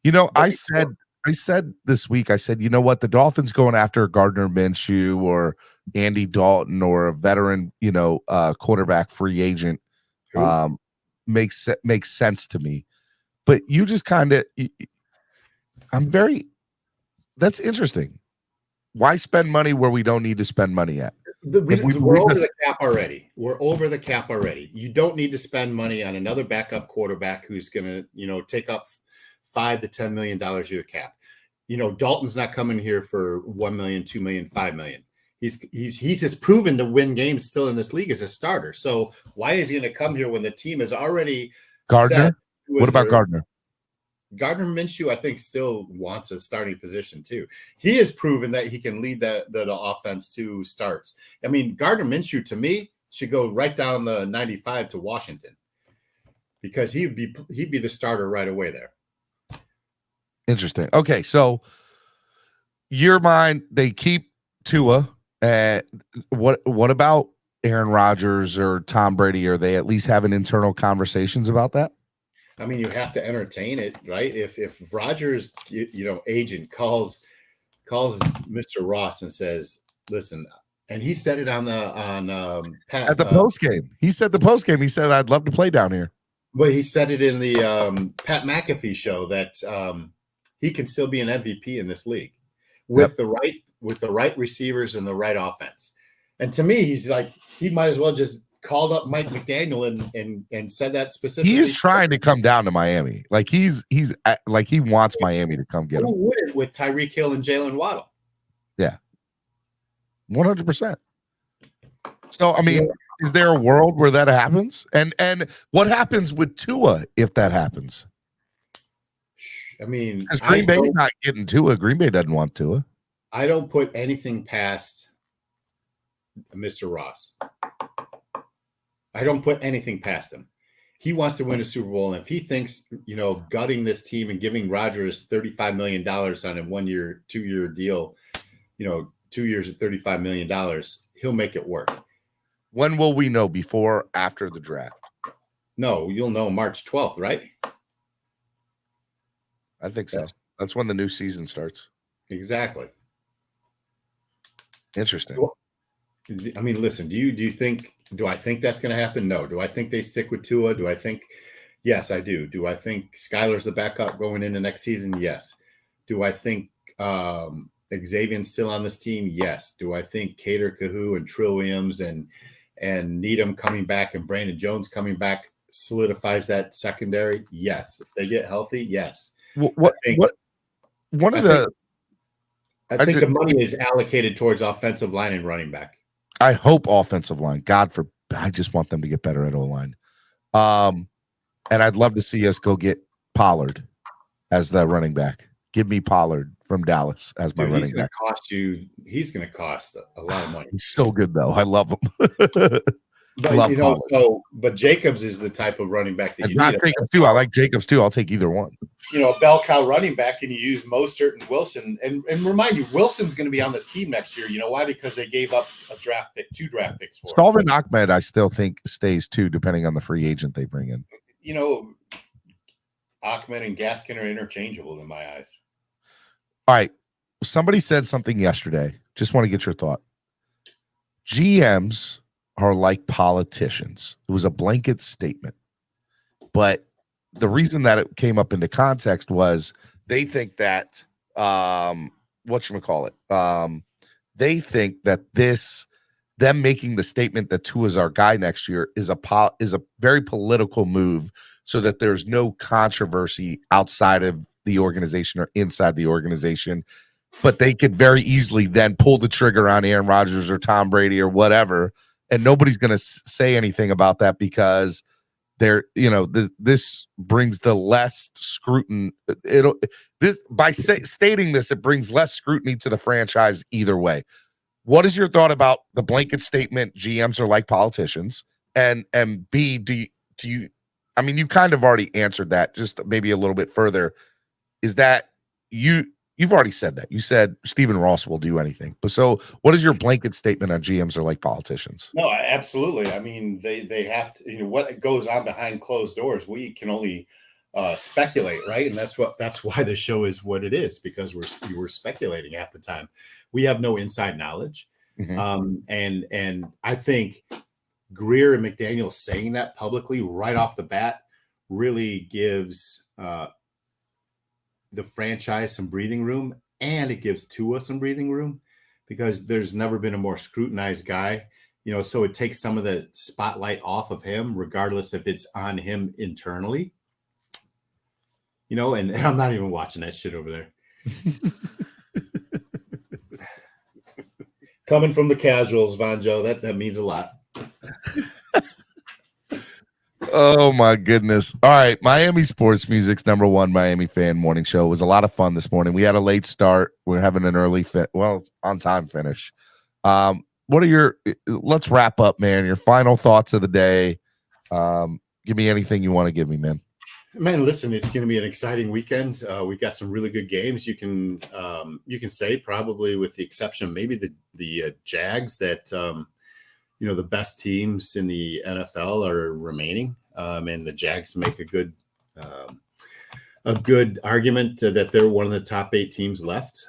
You know, I said this week, I said, you know what, the Dolphins going after Gardner Minshew or Andy Dalton or a veteran, quarterback free agent makes sense to me. But you just that's interesting. Why spend money where we don't need to spend money at? We're over the cap already. We're over the cap already. You don't need to spend money on another backup quarterback who's going to, take up $5 to $10 million a year cap. Dalton's not coming here for $1 million, $2 million, $5 million. He's just proven to win games still in this league as a starter. So why is he going to come here when the team is already Gardner? What about Gardner? Gardner Minshew, I think, still wants a starting position too. He has proven that he can lead the offense to starts. I mean, Gardner Minshew to me should go right down the 95 to Washington because he'd be the starter right away there. Interesting. Okay, so your mind, they keep Tua. What about Aaron Rodgers or Tom Brady? Are they at least having internal conversations about that? I mean, you have to entertain it, right? If Rodgers, agent calls Mr. Ross and says, "Listen," and he said it on Pat at the post game. He said he said, "I'd love to play down here." Well, he said it in the Pat McAfee show that he can still be an MVP in this league with the right receivers and the right offense. And to me, he's like, he might as well just called up Mike McDaniel and said that specifically. He is trying to come down to Miami. Like he's like he wants Miami to come get him. Who wouldn't with Tyreek Hill and Jalen Waddle? Yeah, 100%. So I mean, is there a world where that happens? And what happens with Tua if that happens? I mean, because Green Bay's not getting Tua. Green Bay doesn't want Tua. I don't put anything past Mr. Ross. I don't put anything past him. He wants to win a Super Bowl. And if he thinks, gutting this team and giving Rodgers $35 million on a 1 year, 2 year deal, 2 years at $35 million, he'll make it work. When will we know? Before, after the draft? No, you'll know March 12th, right? I think so. That's when the new season starts. Exactly. Interesting. I mean, listen, do I think that's going to happen? No. Do I think they stick with Tua? Yes, I do. Do I think Skyler's the backup going into next season? Yes. Do I think Xavier's still on this team? Yes. Do I think Cater Kahoo and Trill Williams and Needham coming back and Brandon Jones coming back solidifies that secondary? Yes. If they get healthy, yes. I think the money is allocated towards offensive line and running back. I hope offensive line. I just want them to get better at O-line. And I'd love to see us go get Pollard as the running back. Give me Pollard from Dallas as my running back. He's going to cost a lot of money. He's so good though. I love him. But Jacobs is the type of running back that you need. Jacobs too. I like Jacobs too. I'll take either one. A bell cow running back, and you use Mostert and Wilson. And remind you, Wilson's going to be on this team next year. You know why? Because they gave up two draft picks for Stalvin Ahmed. I still think stays too, depending on the free agent they bring in. Ahmed and Gaskin are interchangeable in my eyes. All right. Somebody said something yesterday. Just want to get your thought. GMs are like politicians. It was a blanket statement. But the reason that it came up into context was they think that they think that this them making the statement that Tua's our guy next year is a very political move, so that there's no controversy outside of the organization or inside the organization. But they could very easily then pull the trigger on Aaron Rodgers or Tom Brady or whatever, and nobody's going to say anything about that because they're, this brings the less scrutiny. Stating this, it brings less scrutiny to the franchise either way. What is your thought about the blanket statement? GMs are like politicians, and B, do you? I mean, you kind of already answered that. Just maybe a little bit further. Is that you've already said that. You said Stephen Ross will do anything. But so what is your blanket statement on GMs are like politicians? No, absolutely. I mean, they have to, what goes on behind closed doors, we can only speculate, right? And that's why the show is what it is, because we're speculating half the time. We have no inside knowledge. Mm-hmm. And I think Greer and McDaniel saying that publicly right off the bat really gives the franchise some breathing room, and it gives Tua some breathing room, because there's never been a more scrutinized guy, so it takes some of the spotlight off of him, regardless if it's on him internally, and I'm not even watching that shit over there. Coming from the casuals, Vonjo, that means a lot. Oh my goodness. All right. Miami Sports Music's #1 Miami fan morning show. It was a lot of fun this morning. We had a late start. We're having an early on time finish. Let's wrap up, man. Your final thoughts of the day. Give me anything you want to give me, man. Man, listen, it's going to be an exciting weekend. We've got some really good games. You can say, probably with the exception of maybe the Jags, that the best teams in the NFL are remaining, and the Jags make a good argument that they're one of the top 8 teams left,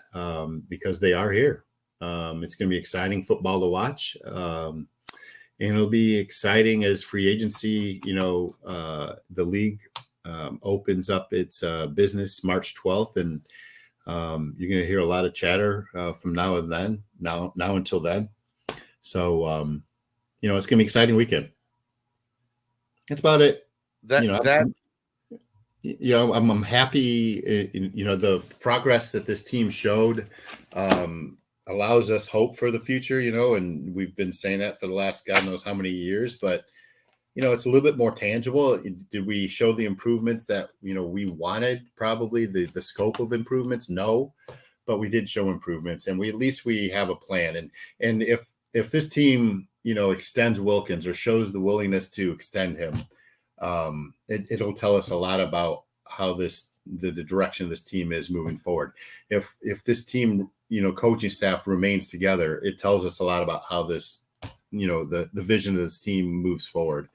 because they are here. It's going to be exciting football to watch, and it'll be exciting as free agency. The league opens up its business March 12th, and you're going to hear a lot of chatter from now until then. So, it's going to be an exciting weekend. That's about it. I'm happy. The progress that this team showed allows us hope for the future, and we've been saying that for the last God knows how many years, but it's a little bit more tangible. Did we show the improvements that, we wanted? Probably the scope of improvements? No, but we did show improvements, and at least we have a plan. And if this team, extends Wilkins or shows the willingness to extend him, it'll tell us a lot about how the direction of this team is moving forward. If this team, coaching staff remains together, it tells us a lot about how this, the vision of this team moves forward.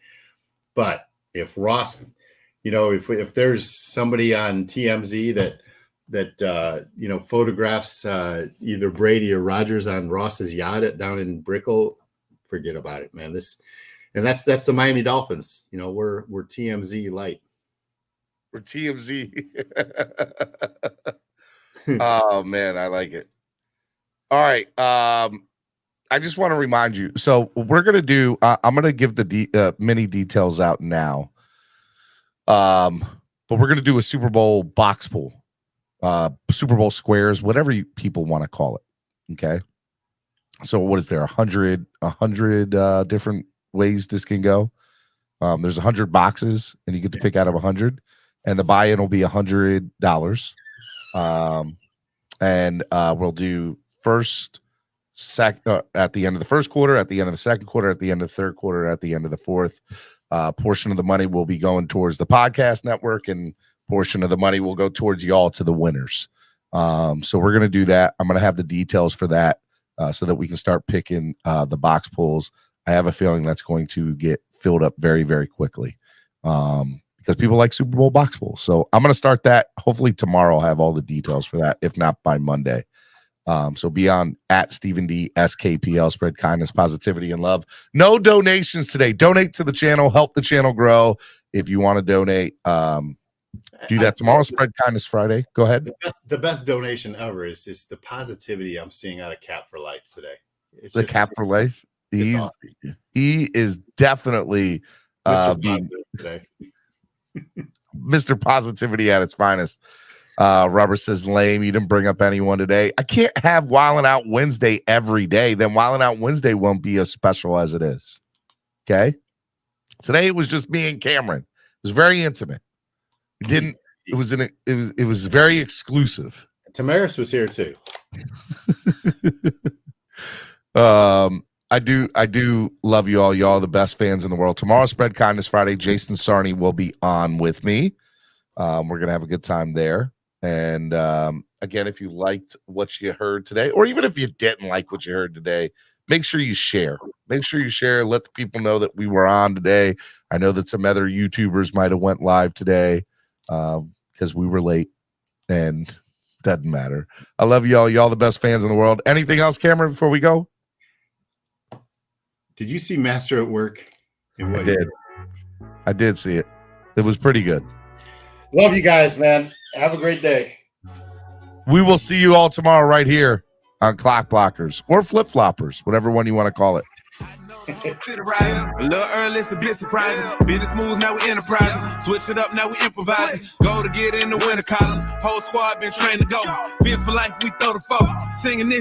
But if Ross, if there's somebody on TMZ that photographs either Brady or Rodgers on Ross's yacht down in Brickell, forget about it, man. That's the Miami Dolphins. We're TMZ light. We're TMZ. Oh man, I like it. All right. I just want to remind you. So we're gonna do. I'm gonna give the many details out now. But we're gonna do a Super Bowl box pool, Super Bowl squares, whatever people want to call it. Okay. So what is there? 100 different ways this can go. There's 100 boxes, and you get to pick out of 100, and the buy-in will be $100. And we'll do first, at the end of the first quarter, at the end of the second quarter, at the end of the third quarter, at the end of the fourth. Portion of the money will be going towards the podcast network, and portion of the money will go towards y'all, to the winners. So we're going to do that. I'm going to have the details for that, so that we can start picking the box pulls. I have a feeling that's going to get filled up very, very quickly, because people like Super Bowl box pulls. So I'm going to start that. Hopefully tomorrow I'll have all the details for that, if not by Monday. So be on at Stephen D SKPL, spread kindness, positivity, and love. No donations today. Donate to the channel, help the channel grow. If you want to donate, do that tomorrow. Spread Kindness Friday. Go ahead. The best donation ever is the positivity I'm seeing out of Cap for Life today. It's the Cap for Life. He is definitely today. Mr. Positivity at its finest. Rubber says, lame. You didn't bring up anyone today. I can't have Wildin' Out Wednesday every day. Then Wildin' Out Wednesday won't be as special as it is. Okay. Today it was just me and Cameron. It was very intimate. It was very exclusive. Tamaris was here too. I do love you all. Y'all are the best fans in the world. Tomorrow, Spread Kindness Friday. Jason Sarney will be on with me. We're gonna have a good time there. And again, if you liked what you heard today, or even if you didn't like what you heard today, make sure you share. Make sure you share. Let the people know that we were on today. I know that some other YouTubers might have went live today because we were late, and doesn't matter. I love y'all. Y'all the best fans in the world. Anything else, Cameron, before we go? Did you see Master at Work? I did see it. It was pretty good. Love you guys, man. Have a great day. We will see you all tomorrow right here on Clock Blockers or Flip Floppers, whatever one you want to call it. A little early, it's a bit surprising. Business moves, now we enterprising. Switch it up, now we improvising. Go to get in the winter column. Whole squad been trained to go. Fist for life, we throw the foe. Singing this.